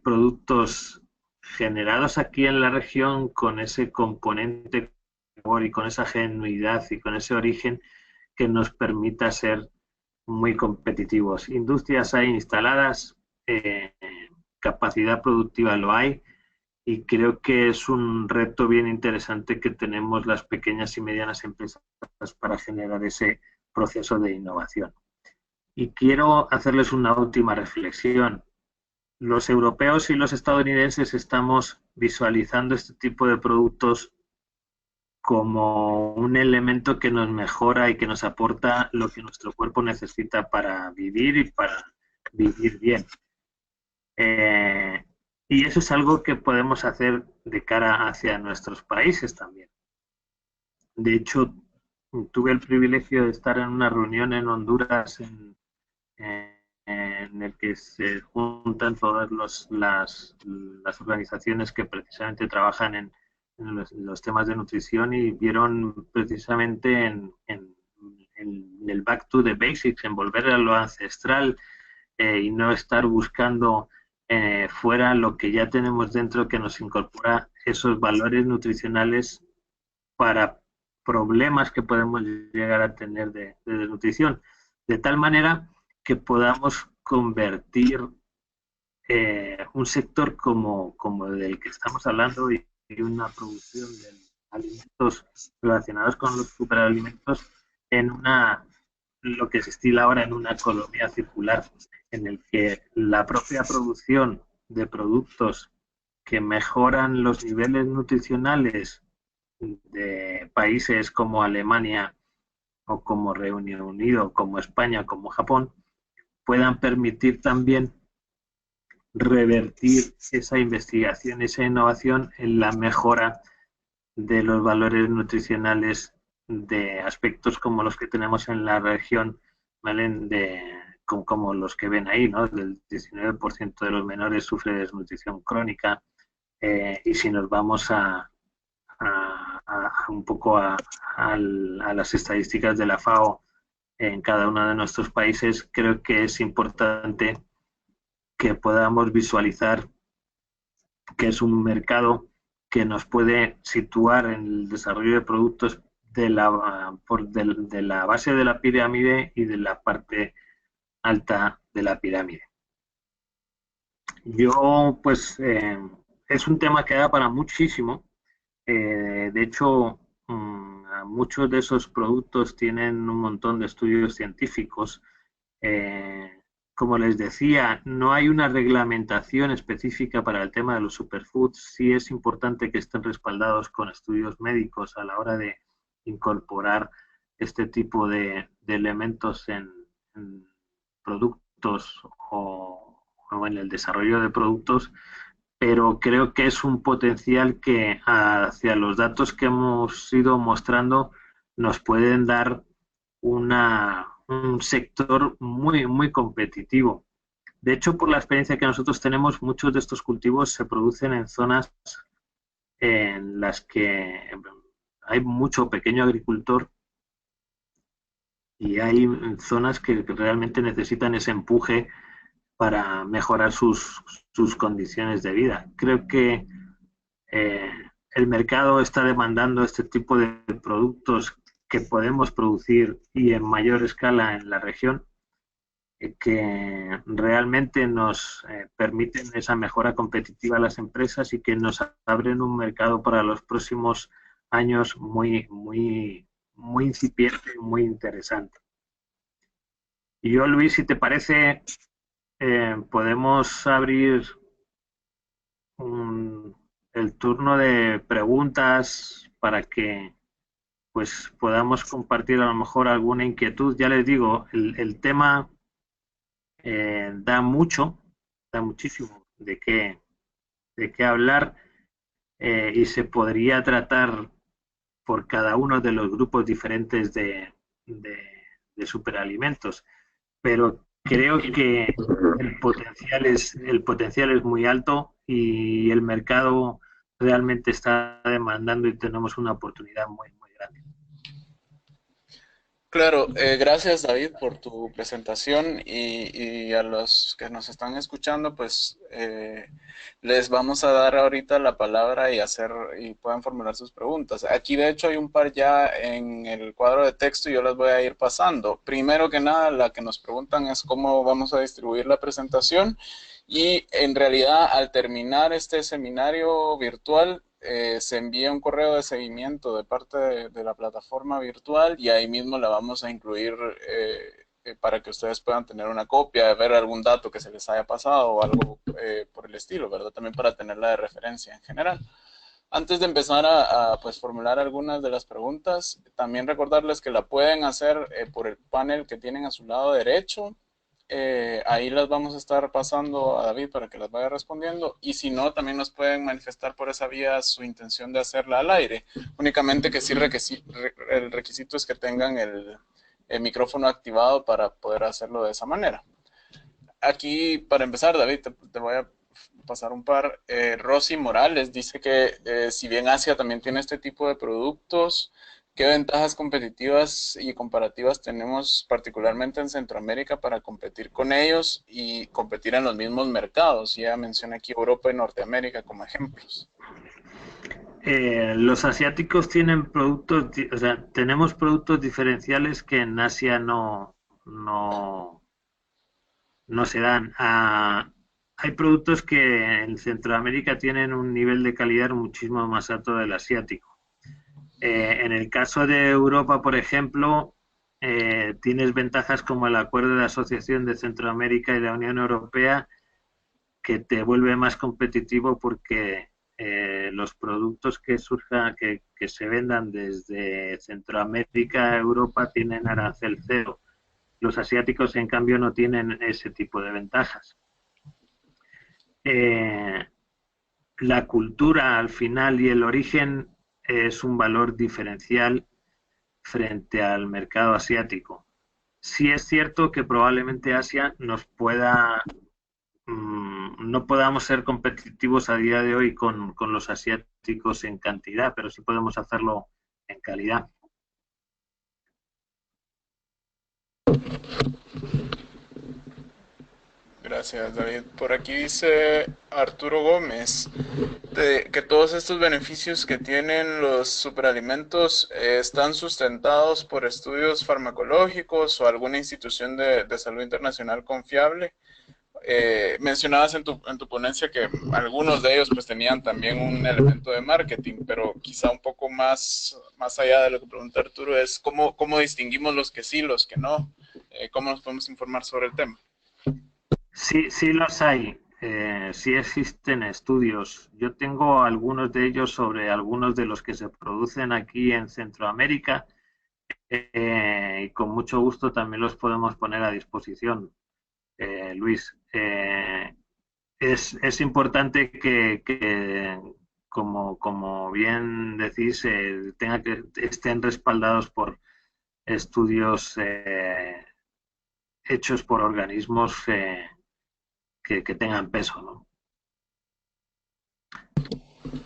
productos generados aquí en la región con ese componente y con esa genuidad y con ese origen que nos permita ser muy competitivos. Industrias hay instaladas, capacidad productiva lo hay, y creo que es un reto bien interesante que tenemos las pequeñas y medianas empresas para generar ese proceso de innovación. Y quiero hacerles una última reflexión. Los europeos y los estadounidenses estamos visualizando este tipo de productos como un elemento que nos mejora y que nos aporta lo que nuestro cuerpo necesita para vivir y para vivir bien. Y eso es algo que podemos hacer de cara hacia nuestros países también. De hecho, tuve el privilegio de estar en una reunión en Honduras en el que se juntan todas las organizaciones que precisamente trabajan en los temas de nutrición y vieron precisamente en el back to the basics, en volver a lo ancestral y no estar buscando fuera lo que ya tenemos dentro que nos incorpora esos valores nutricionales para problemas que podemos llegar a tener de nutrición, de tal manera que podamos convertir un sector como el del que estamos hablando y una producción de alimentos relacionados con los superalimentos en lo que se estila ahora en una economía circular, en el que la propia producción de productos que mejoran los niveles nutricionales de países como Alemania o como Reino Unido, como España, como Japón, puedan permitir también revertir esa investigación, esa innovación en la mejora de los valores nutricionales de aspectos como los que tenemos en la región, ¿vale? Como los que ven ahí, ¿no? Del 19% de los menores sufre desnutrición crónica, y si nos vamos un poco a las estadísticas de la FAO en cada uno de nuestros países, creo que es importante que podamos visualizar que es un mercado que nos puede situar en el desarrollo de productos de la base de la pirámide y de la parte alta de la pirámide. Yo, pues, es un tema que da para muchísimo. De hecho, muchos de esos productos tienen un montón de estudios científicos. Eh, Como les decía, no hay una reglamentación específica para el tema de los superfoods. Sí es importante que estén respaldados con estudios médicos a la hora de incorporar este tipo de elementos en productos o en el desarrollo de productos, pero creo que es un potencial que hacia los datos que hemos ido mostrando nos pueden dar un sector muy, muy competitivo. De hecho, por la experiencia que nosotros tenemos, muchos de estos cultivos se producen en zonas en las que hay mucho pequeño agricultor y hay zonas que realmente necesitan ese empuje para mejorar sus condiciones de vida. Creo que eh, el mercado está demandando este tipo de productos que podemos producir y en mayor escala en la región, que realmente nos permiten esa mejora competitiva a las empresas y que nos abren un mercado para los próximos años muy, muy, muy incipiente y muy interesante. Y yo, Luis, si te parece, podemos abrir un, el turno de preguntas para que pues podamos compartir a lo mejor alguna inquietud. Ya les digo, el tema da mucho, da muchísimo de qué hablar, y se podría tratar por cada uno de los grupos diferentes de superalimentos, pero creo que el potencial es muy alto y el mercado realmente está demandando y tenemos una oportunidad muy, muy grande. Claro, gracias David por tu presentación y a los que nos están escuchando, pues les vamos a dar ahorita la palabra y puedan formular sus preguntas. Aquí de hecho hay un par ya en el cuadro de texto y yo las voy a ir pasando. Primero que nada, la que nos preguntan es cómo vamos a distribuir la presentación y en realidad al terminar este seminario virtual se envía un correo de seguimiento de parte de la plataforma virtual y ahí mismo la vamos a incluir para que ustedes puedan tener una copia, ver algún dato que se les haya pasado o algo por el estilo, ¿verdad? También para tenerla de referencia en general. Antes de empezar pues formular algunas de las preguntas, también recordarles que la pueden hacer por el panel que tienen a su lado derecho. Ahí las vamos a estar pasando a David para que las vaya respondiendo y si no, también nos pueden manifestar por esa vía su intención de hacerla al aire. Únicamente que sí el requisito es que tengan el micrófono activado para poder hacerlo de esa manera. Aquí, para empezar, David, te voy a pasar un par. Rosy Morales dice que si bien Asia también tiene este tipo de productos, ¿qué ventajas competitivas y comparativas tenemos particularmente en Centroamérica para competir con ellos y competir en los mismos mercados? Ya menciona aquí Europa y Norteamérica como ejemplos. Los asiáticos tienen productos, o sea, tenemos productos diferenciales que en Asia no se dan. hay productos que en Centroamérica tienen un nivel de calidad muchísimo más alto del asiático. En el caso de Europa, por ejemplo, tienes ventajas como el acuerdo de asociación de Centroamérica y la Unión Europea, que te vuelve más competitivo porque los productos que surjan, que se vendan desde Centroamérica a Europa tienen arancel cero. Los asiáticos, en cambio, no tienen ese tipo de ventajas. Eh, la cultura, al final, y el origen es un valor diferencial frente al mercado asiático. Sí es cierto que probablemente Asia nos pueda no podamos ser competitivos a día de hoy con los asiáticos en cantidad, pero sí podemos hacerlo en calidad. Gracias, David. Por aquí dice Arturo Gómez que todos estos beneficios que tienen los superalimentos están sustentados por estudios farmacológicos o alguna institución de salud internacional confiable. Mencionabas en tu ponencia que algunos de ellos pues tenían también un elemento de marketing, pero quizá un poco más allá de lo que pregunta Arturo es cómo distinguimos los que sí, los que no, cómo nos podemos informar sobre el tema. Sí, sí los hay. Sí existen estudios. Yo tengo algunos de ellos sobre algunos de los que se producen aquí en Centroamérica y con mucho gusto también los podemos poner a disposición, Luis. Es importante que como bien decís, que estén respaldados por estudios hechos por organismos que tengan peso, ¿no?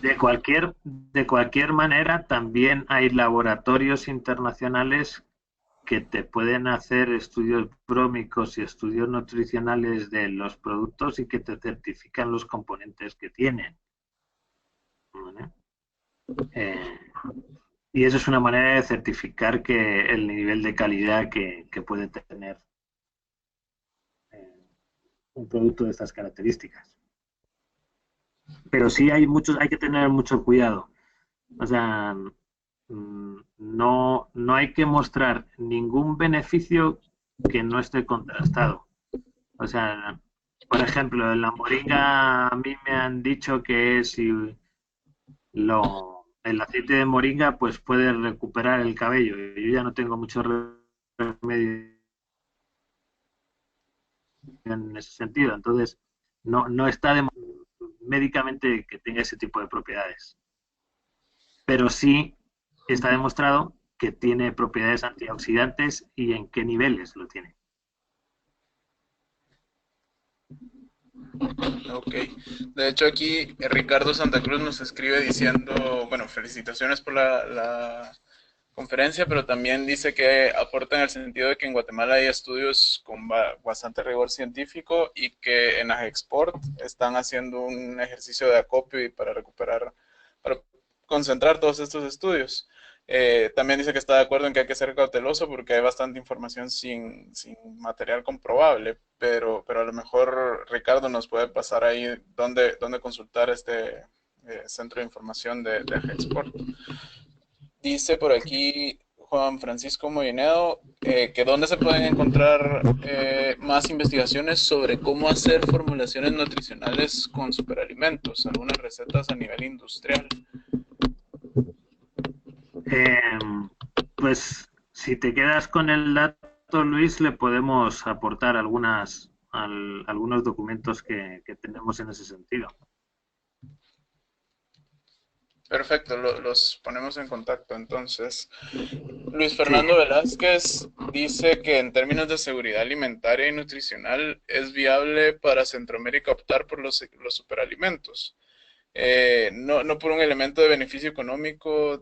De cualquier manera, también hay laboratorios internacionales que te pueden hacer estudios brómicos y estudios nutricionales de los productos y que te certifican los componentes que tienen, ¿vale? Eh, y eso es una manera de certificar que el nivel de calidad que puede tener eh, un producto de estas características. Pero sí hay que tener mucho cuidado. O sea, no hay que mostrar ningún beneficio que no esté contrastado. O sea, por ejemplo, en la moringa a mí me han dicho que si el aceite de moringa pues puede recuperar el cabello. Yo ya no tengo mucho remedio en ese sentido. Entonces, no está médicamente que tenga ese tipo de propiedades. Pero sí está demostrado que tiene propiedades antioxidantes y en qué niveles lo tiene. Ok. De hecho, aquí Ricardo Santa Cruz nos escribe diciendo, bueno, felicitaciones por la conferencia, pero también dice que aporta en el sentido de que en Guatemala hay estudios con bastante rigor científico y que en Agexport están haciendo un ejercicio de acopio y para recuperar, para concentrar todos estos estudios. También dice que está de acuerdo en que hay que ser cauteloso porque hay bastante información sin material comprobable, pero a lo mejor Ricardo nos puede pasar ahí dónde consultar este centro de información de Agexport. Dice por aquí Juan Francisco Moinedo que dónde se pueden encontrar más investigaciones sobre cómo hacer formulaciones nutricionales con superalimentos, algunas recetas a nivel industrial. Eh, pues si te quedas con el dato, Luis, le podemos aportar algunos documentos que tenemos en ese sentido. Perfecto, los ponemos en contacto entonces. Luis Sí, Fernando Velázquez dice que en términos de seguridad alimentaria y nutricional es viable para Centroamérica optar por los superalimentos. No por un elemento de beneficio económico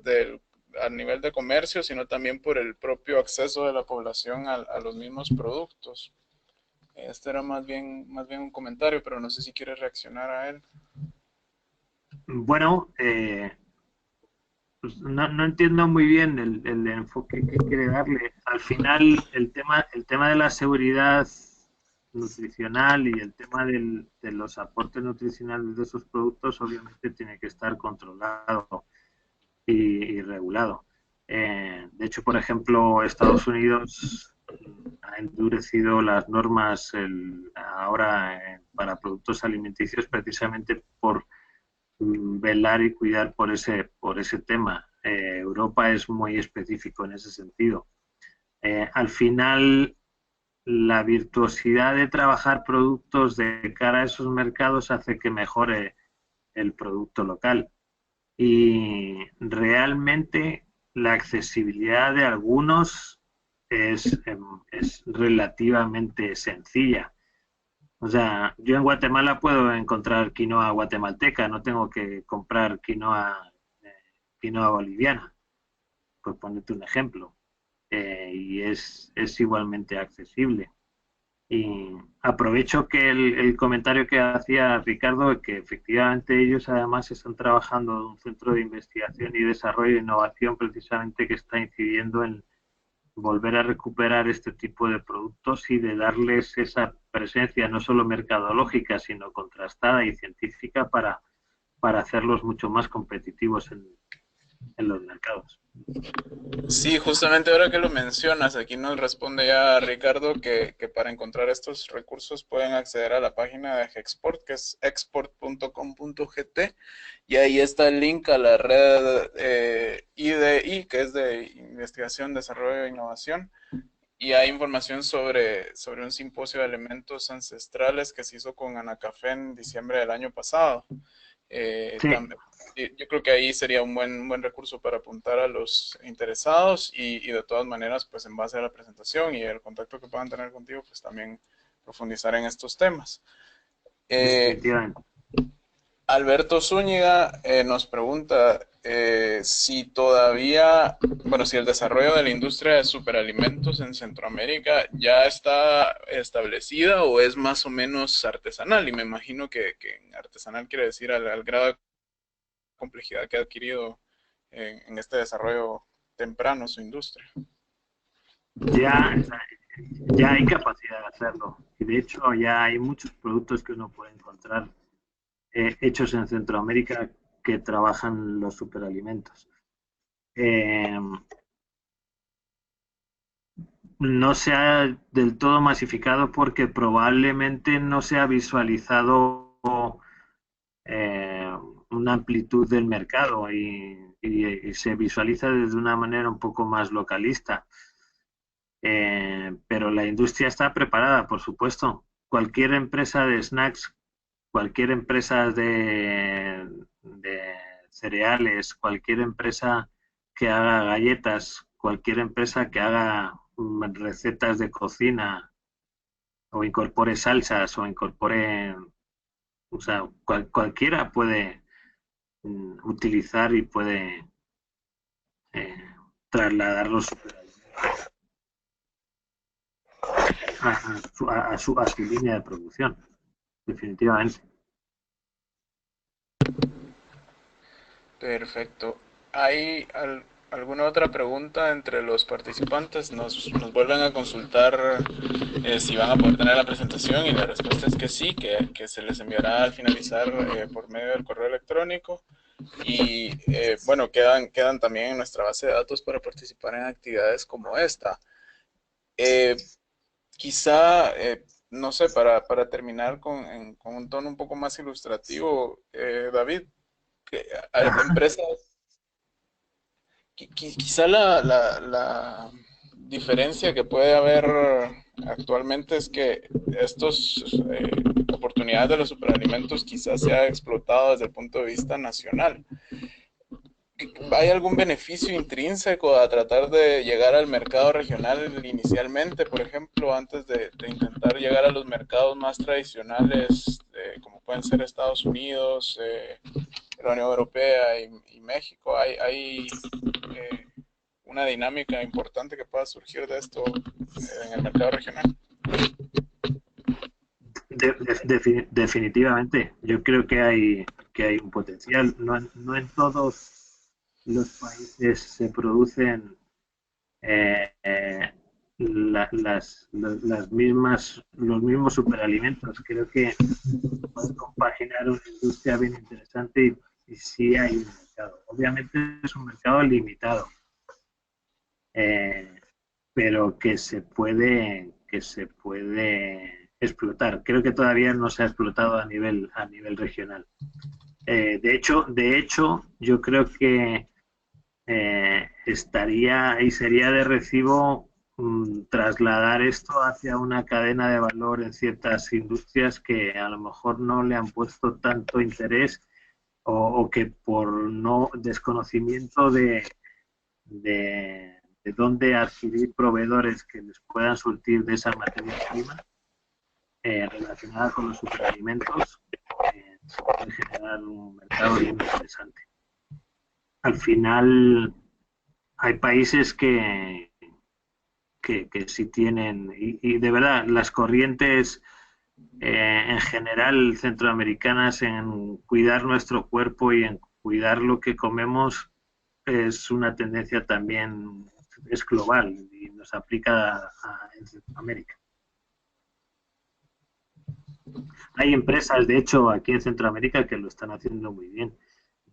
a nivel de comercio, sino también por el propio acceso de la población a los mismos productos. Este era más bien un comentario, pero no sé si quieres reaccionar a él. bueno, pues no entiendo muy bien el enfoque que quiere darle. Al final, el tema de la seguridad nutricional y el tema de los aportes nutricionales de esos productos obviamente tiene que estar controlado y regulado. De hecho, por ejemplo, Estados Unidos ha endurecido las normas ahora para productos alimenticios precisamente por velar y cuidar por ese tema. Europa es muy específico en ese sentido. Al final, la virtuosidad de trabajar productos de cara a esos mercados hace que mejore el producto local. Y realmente la accesibilidad de algunos es relativamente sencilla. O sea, yo en Guatemala puedo encontrar quinoa guatemalteca, no tengo que comprar quinoa boliviana, por ponerte un ejemplo. Y es igualmente accesible. Y aprovecho que el comentario que hacía Ricardo, que efectivamente ellos además están trabajando en un centro de investigación y desarrollo e innovación precisamente que está incidiendo en volver a recuperar este tipo de productos y de darles esa presencia no solo mercadológica, sino contrastada y científica para hacerlos mucho más competitivos en los mercados. Sí, justamente ahora que lo mencionas, aquí nos responde ya Ricardo que para encontrar estos recursos pueden acceder a la página de Gexport, que es export.com.gt, y ahí está el link a la red IDI, que es de Investigación, Desarrollo e Innovación, y hay información sobre un simposio de alimentos ancestrales que se hizo con Anacafé en diciembre del año pasado. Sí, También, yo creo que ahí sería un buen recurso para apuntar a los interesados y de todas maneras, pues en base a la presentación y el contacto que puedan tener contigo, pues también profundizar en estos temas. Eh, definitivamente. Alberto Zúñiga nos pregunta si todavía, bueno, si el desarrollo de la industria de superalimentos en Centroamérica ya está establecida o es más o menos artesanal. Y me imagino que artesanal quiere decir al grado de complejidad que ha adquirido en este desarrollo temprano su industria. Ya, ya hay capacidad de hacerlo. Y de hecho ya hay muchos productos que uno puede encontrar hechos en Centroamérica que trabajan los superalimentos. Eh, no se ha del todo masificado porque probablemente no se ha visualizado eh, una amplitud del mercado y se visualiza desde una manera un poco más localista. Pero la industria está preparada, por supuesto. Cualquier empresa de snacks, cualquier empresa de cereales, cualquier empresa que haga galletas, cualquier empresa que haga recetas de cocina o incorpore salsas o incorpore, o sea, cualquiera puede utilizar y puede eh, trasladar los a su línea de producción, definitivamente. Perfecto. ¿Hay alguna otra pregunta entre los participantes? Nos vuelven a consultar si van a poder tener la presentación y la respuesta es que sí, que se les enviará al finalizar por medio del correo electrónico. Y bueno, quedan también en nuestra base de datos para participar en actividades como esta. Eh, Quizá, no sé, para terminar con un tono un poco más ilustrativo, David, que hay Ajá. empresas quizá la diferencia que puede haber actualmente es que estas oportunidades de los superalimentos quizás se ha explotado desde el punto de vista nacional. ¿Hay algún beneficio intrínseco a tratar de llegar al mercado regional inicialmente, por ejemplo, antes de intentar llegar a los mercados más tradicionales, como pueden ser Estados Unidos, la Unión Europea y México? ¿Hay eh, una dinámica importante que pueda surgir de esto en el mercado regional? Definitivamente, yo creo que hay un potencial. No, no en todos los países se producen eh, eh, los mismos superalimentos. Creo que puede compaginar una industria bien interesante y sí hay un mercado. Obviamente es un mercado limitado, eh, pero que se puede explotar. Creo que todavía no se ha explotado a nivel regional. De hecho, yo creo que estaría y sería de recibo trasladar esto hacia una cadena de valor en ciertas industrias que a lo mejor no le han puesto tanto interés o que por no desconocimiento de dónde adquirir proveedores que les puedan surtir de esa materia prima relacionada con los superalimentos, se puede generar un mercado bien interesante. Al final hay países que sí tienen, y de verdad, las corrientes en general centroamericanas en cuidar nuestro cuerpo y en cuidar lo que comemos es una tendencia también, es global y nos aplica en Centroamérica. Hay empresas, de hecho, aquí en Centroamérica que lo están haciendo muy bien,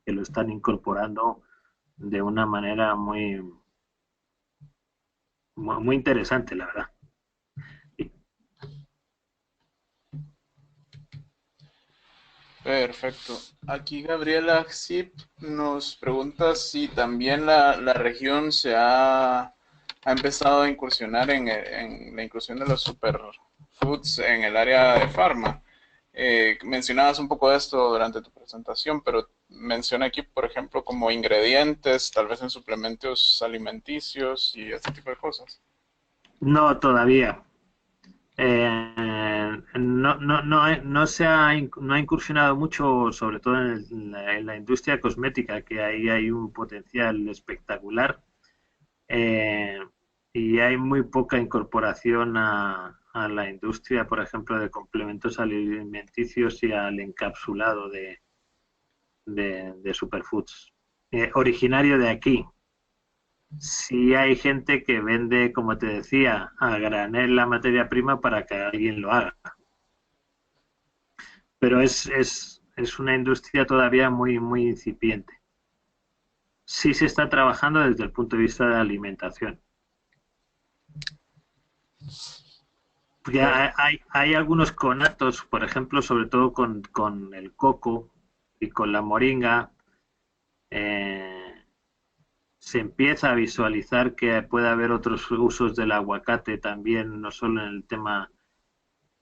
que lo están incorporando de una manera muy interesante, la verdad. Perfecto. Aquí Gabriela Zip nos pregunta si también la región ha empezado a incursionar en la inclusión de los superfoods en el área de farma. Mencionabas un poco de esto durante tu presentación, pero menciona aquí, por ejemplo, como ingredientes, tal vez en suplementos alimenticios y este tipo de cosas. No, todavía. No ha incursionado mucho, sobre todo en la industria cosmética, que ahí hay un potencial espectacular. Eh, y hay muy poca incorporación a la industria, por ejemplo, de complementos alimenticios y al encapsulado de superfoods. Originario de aquí. Sí hay gente que vende, como te decía, a granel la materia prima para que alguien lo haga. Pero es una industria todavía muy incipiente. Sí se está trabajando desde el punto de vista de la alimentación. Ya hay algunos conatos, por ejemplo, sobre todo con el coco y con la moringa, eh, se empieza a visualizar que puede haber otros usos del aguacate también, no solo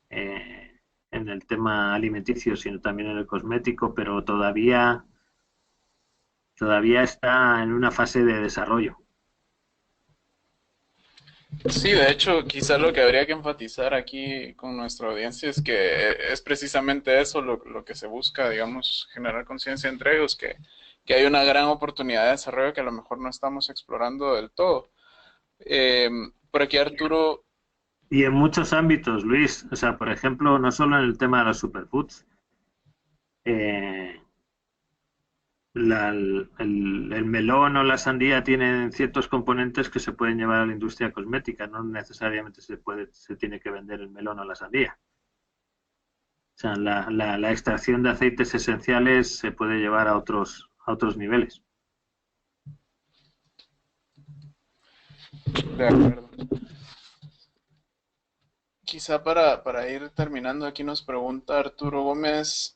eh, en el tema alimenticio, sino también en el cosmético, pero todavía está en una fase de desarrollo. Sí, de hecho, quizá lo que habría que enfatizar aquí con nuestra audiencia es que es precisamente eso lo que se busca, digamos, generar conciencia entre ellos, que hay una gran oportunidad de desarrollo que a lo mejor no estamos explorando del todo. Eh, por aquí Arturo, Y en muchos ámbitos, Luis, o sea, por ejemplo, no solo en el tema de los superfoods, eh, el melón o la sandía tienen ciertos componentes que se pueden llevar a la industria cosmética, no necesariamente se tiene que vender el melón o la sandía. O sea, la extracción de aceites esenciales se puede llevar a otros niveles. de acuerdo. Quizá para ir terminando, aquí nos pregunta Arturo Gómez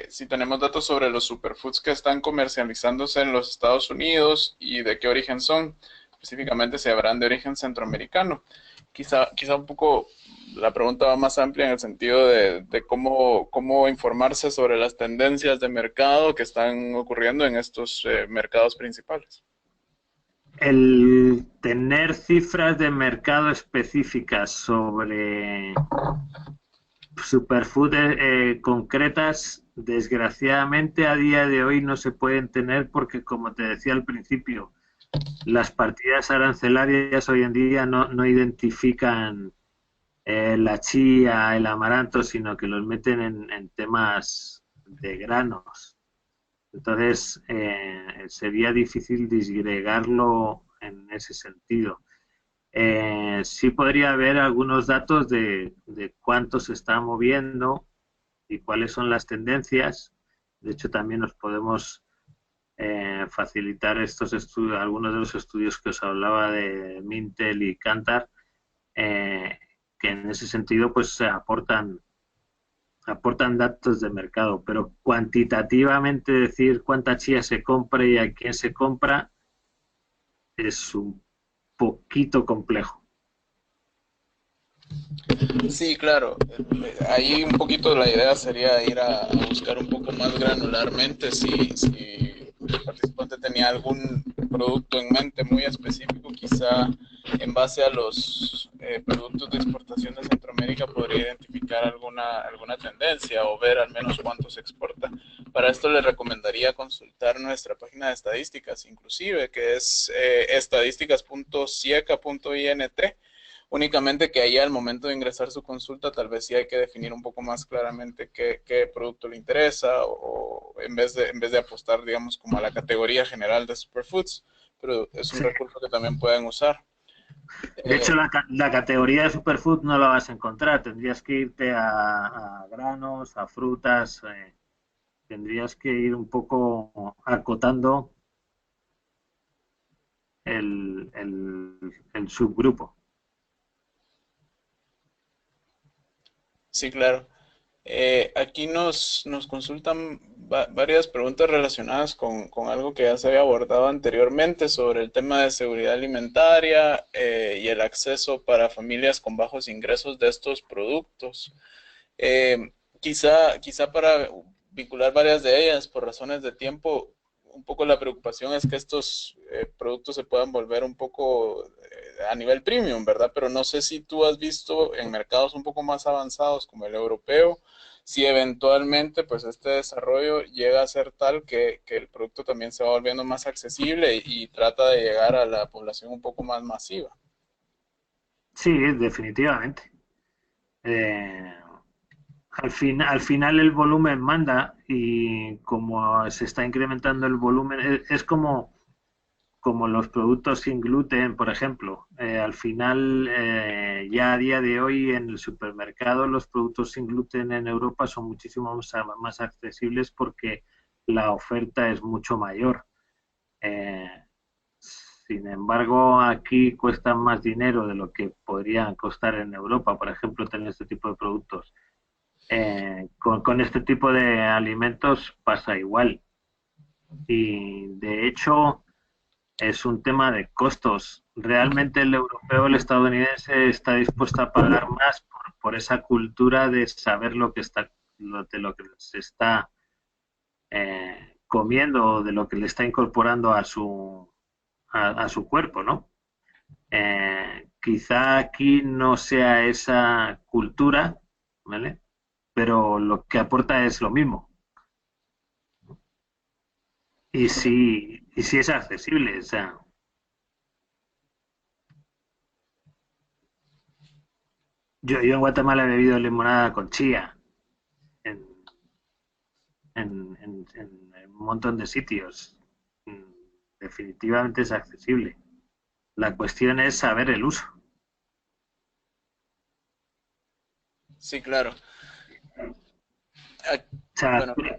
si tenemos datos sobre los superfoods que están comercializándose en los Estados Unidos y de qué origen son, específicamente si habrán de origen centroamericano. Quizá un poco la pregunta va más amplia en el sentido de cómo informarse sobre las tendencias de mercado que están ocurriendo en estos mercados principales. El tener cifras de mercado específicas sobre superfood concretas, desgraciadamente a día de hoy no se pueden tener porque, como te decía al principio, las partidas arancelarias hoy en día no identifican la chía, el amaranto, sino que los meten en temas de granos. Entonces, sería difícil disgregarlo en ese sentido. Sí podría haber algunos datos de cuánto se está moviendo y cuáles son las tendencias. De hecho, también nos podemos facilitar estos estudios, algunos de los estudios que os hablaba de Mintel y Kantar, eh, que en ese sentido pues aportan datos de mercado, pero cuantitativamente decir cuánta chía se compra y a quién se compra es un poquito complejo. Sí, claro. Ahí un poquito la idea sería ir a buscar un poco más granularmente si el participante tenía algún producto en mente muy específico, quizá en base a los productos de exportación de Centroamérica podría identificar alguna tendencia o ver al menos cuánto se exporta. Para esto le recomendaría consultar nuestra página de estadísticas, inclusive, que es estadísticas.cieca.int. Únicamente que ahí al momento de ingresar su consulta, tal vez sí hay que definir un poco más claramente qué producto le interesa o en vez de apostar, digamos, como a la categoría general de superfoods, pero es un Sí. recurso que también pueden usar. De Eh, hecho, la categoría de superfood no la vas a encontrar. Tendrías que irte a granos, a frutas. Tendrías que ir un poco acotando el subgrupo. sí, claro. Aquí nos consultan varias preguntas relacionadas con algo que ya se había abordado anteriormente sobre el tema de seguridad alimentaria y el acceso para familias con bajos ingresos de estos productos. Eh, quizá para vincular varias de ellas por razones de tiempo, un poco la preocupación es que estos productos se puedan volver un poco a nivel premium, ¿verdad? Pero no sé si tú has visto en mercados un poco más avanzados como el europeo, si eventualmente pues este desarrollo llega a ser tal que el producto también se va volviendo más accesible y trata de llegar a la población un poco más masiva. Sí, definitivamente. Eh, al final el volumen manda y como se está incrementando el volumen, es como los productos sin gluten, por ejemplo. Al final, ya a día de hoy en el supermercado, los productos sin gluten en Europa son muchísimo más accesibles porque la oferta es mucho mayor. Eh, Sin embargo, aquí cuestan más dinero de lo que podrían costar en Europa, por ejemplo, tener este tipo de productos. Con este tipo de alimentos pasa igual. Y de hecho, es un tema de costos. Realmente el europeo, el estadounidense está dispuesto a pagar más por esa cultura de saber de lo que se está comiendo o de lo que le está incorporando a su cuerpo, ¿no? Quizá aquí no sea esa cultura, ¿vale? Pero lo que aporta es lo mismo. Y sí es accesible, o sea, yo en Guatemala he bebido limonada con chía en, en un montón de sitios. Mm, Definitivamente es accesible. La cuestión es saber el uso. Sí, claro. Ah, O sea, bueno,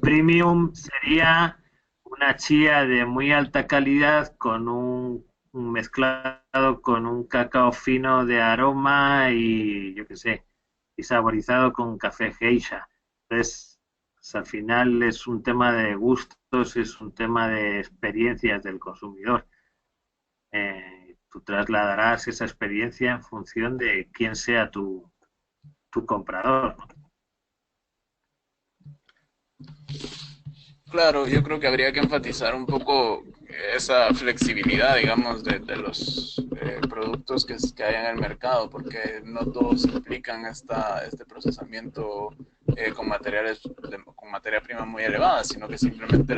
premium sería una chía de muy alta calidad con un mezclado con un cacao fino de aroma y yo qué sé, y saborizado con café geisha. Entonces, pues, al final es un tema de gustos, es un tema de experiencias del consumidor. Tú trasladarás esa experiencia en función de quién sea tu comprador. claro, yo creo que habría que enfatizar un poco esa flexibilidad, digamos, de los productos que hay en el mercado, porque no todos implican este procesamiento con materia prima muy elevada, sino que simplemente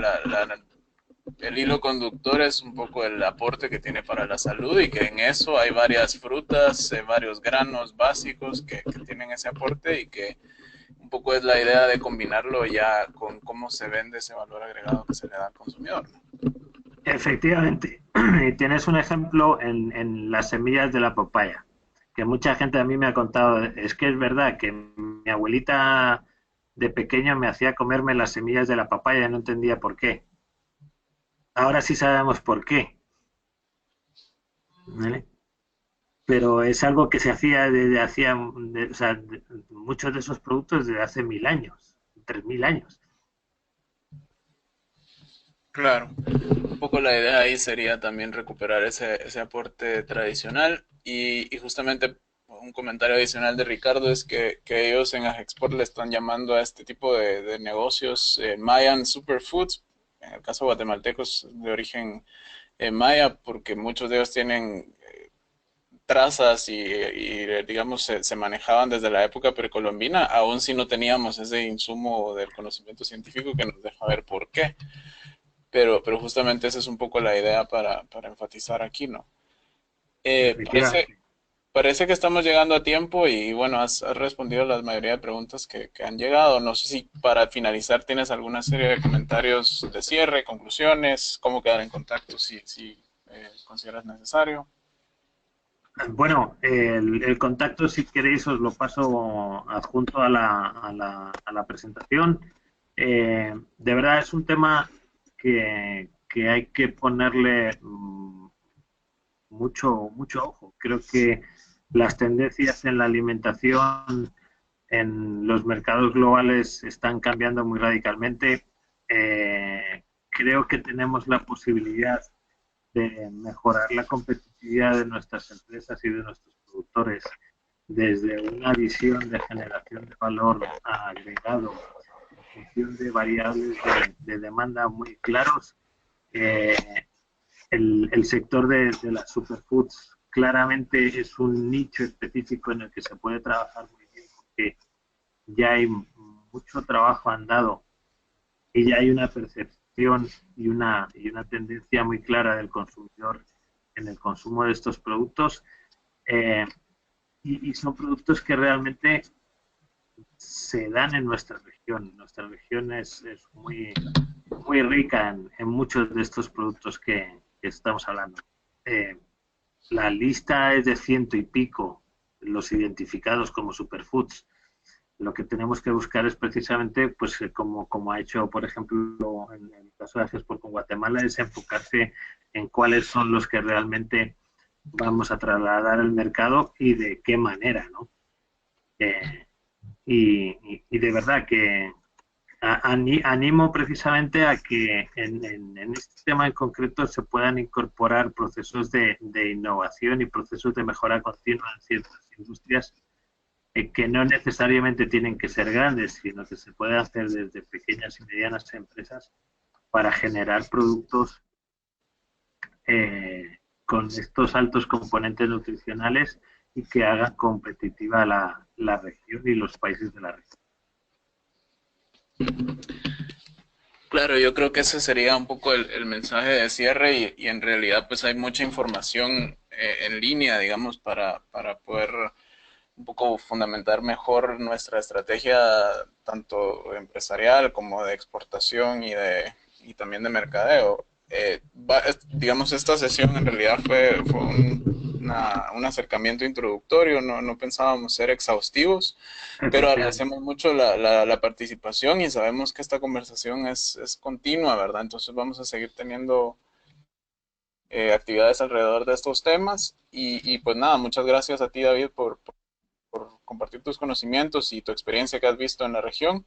el hilo conductor es un poco el aporte que tiene para la salud y que en eso hay varias frutas, varios granos básicos que tienen ese aporte y que un poco es la idea de combinarlo ya con cómo se vende ese valor agregado que se le da al consumidor, ¿no? Efectivamente. Y tienes un ejemplo en las semillas de la papaya, que mucha gente a mí me ha contado. Es que es verdad que mi abuelita de pequeño me hacía comerme las semillas de la papaya y no entendía por qué. Ahora sí sabemos por qué, ¿vale? Pero es algo que se hacía desde hacía, o sea, muchos de esos productos desde hace 1000 años, 3000 años. Claro, un poco la idea ahí sería también recuperar ese aporte tradicional y justamente un comentario adicional de Ricardo es que ellos en Agexport le están llamando a este tipo de negocios Mayan Superfoods, en el caso guatemaltecos de origen maya, porque muchos de ellos tienen trazas digamos se manejaban desde la época precolombina, aún si no teníamos ese insumo del conocimiento científico que nos deja ver por qué. Pero justamente esa es un poco la idea para enfatizar aquí, ¿no? Eh, parece, Efectivamente. parece que estamos llegando a tiempo y bueno, has respondido a la mayoría de preguntas que han llegado. No sé si para finalizar tienes alguna serie de comentarios de cierre, conclusiones, cómo quedar en contacto si consideras necesario. Bueno, el contacto, si queréis, os lo paso adjunto a la presentación. De verdad es un tema que hay que ponerle mucho ojo. Creo que las tendencias en la alimentación en los mercados globales están cambiando muy radicalmente. Creo que tenemos la posibilidad de mejorar la competitividad de nuestras empresas y de nuestros productores desde una visión de generación de valor agregado en función de variables de demanda muy claros. Eh, el sector de las superfoods claramente es un nicho específico en el que se puede trabajar muy bien porque ya hay mucho trabajo andado y ya hay una percepción y una tendencia muy clara del consumidor en el consumo de estos productos eh, y son productos que realmente se dan en nuestra región. Nuestra región es muy rica en muchos de estos productos que estamos hablando. Eh, la lista es de ciento y pico los identificados como superfoods. Lo que tenemos que buscar es precisamente, pues como ha hecho, por ejemplo, en el caso de Agesport con Guatemala, es enfocarse en cuáles son los que realmente vamos a trasladar al mercado y de qué manera, ¿no? Eh, y de verdad que animo precisamente a que en este tema en concreto se puedan incorporar procesos de innovación y procesos de mejora continua en ciertas industrias que no necesariamente tienen que ser grandes, sino que se puede hacer desde pequeñas y medianas empresas para generar productos con estos altos componentes nutricionales y que hagan competitiva la región y los países de la región. Claro, yo creo que ese sería un poco el mensaje de cierre y en realidad pues hay mucha información en línea, digamos, para poder un poco fundamentar mejor nuestra estrategia tanto empresarial como de exportación y también de mercadeo. Digamos, esta sesión en realidad fue un acercamiento introductorio, no pensábamos ser exhaustivos, pero Efectivamente. agradecemos mucho la participación y sabemos que esta conversación es continua, ¿verdad? Entonces vamos a seguir teniendo actividades alrededor de estos temas y pues nada, muchas gracias a ti David por compartir tus conocimientos y tu experiencia que has visto en la región.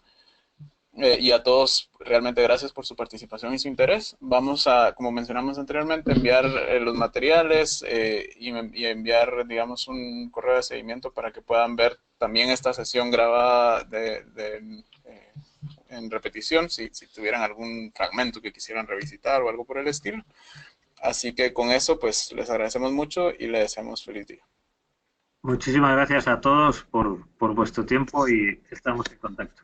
Y a todos, realmente gracias por su participación y su interés. Vamos a, como mencionamos anteriormente, enviar los materiales y enviar, digamos, un correo de seguimiento para que puedan ver también esta sesión grabada en repetición, si tuvieran algún fragmento que quisieran revisitar o algo por el estilo. Así que con eso, pues les agradecemos mucho y les deseamos feliz día. Muchísimas gracias a todos por vuestro tiempo y estamos en contacto.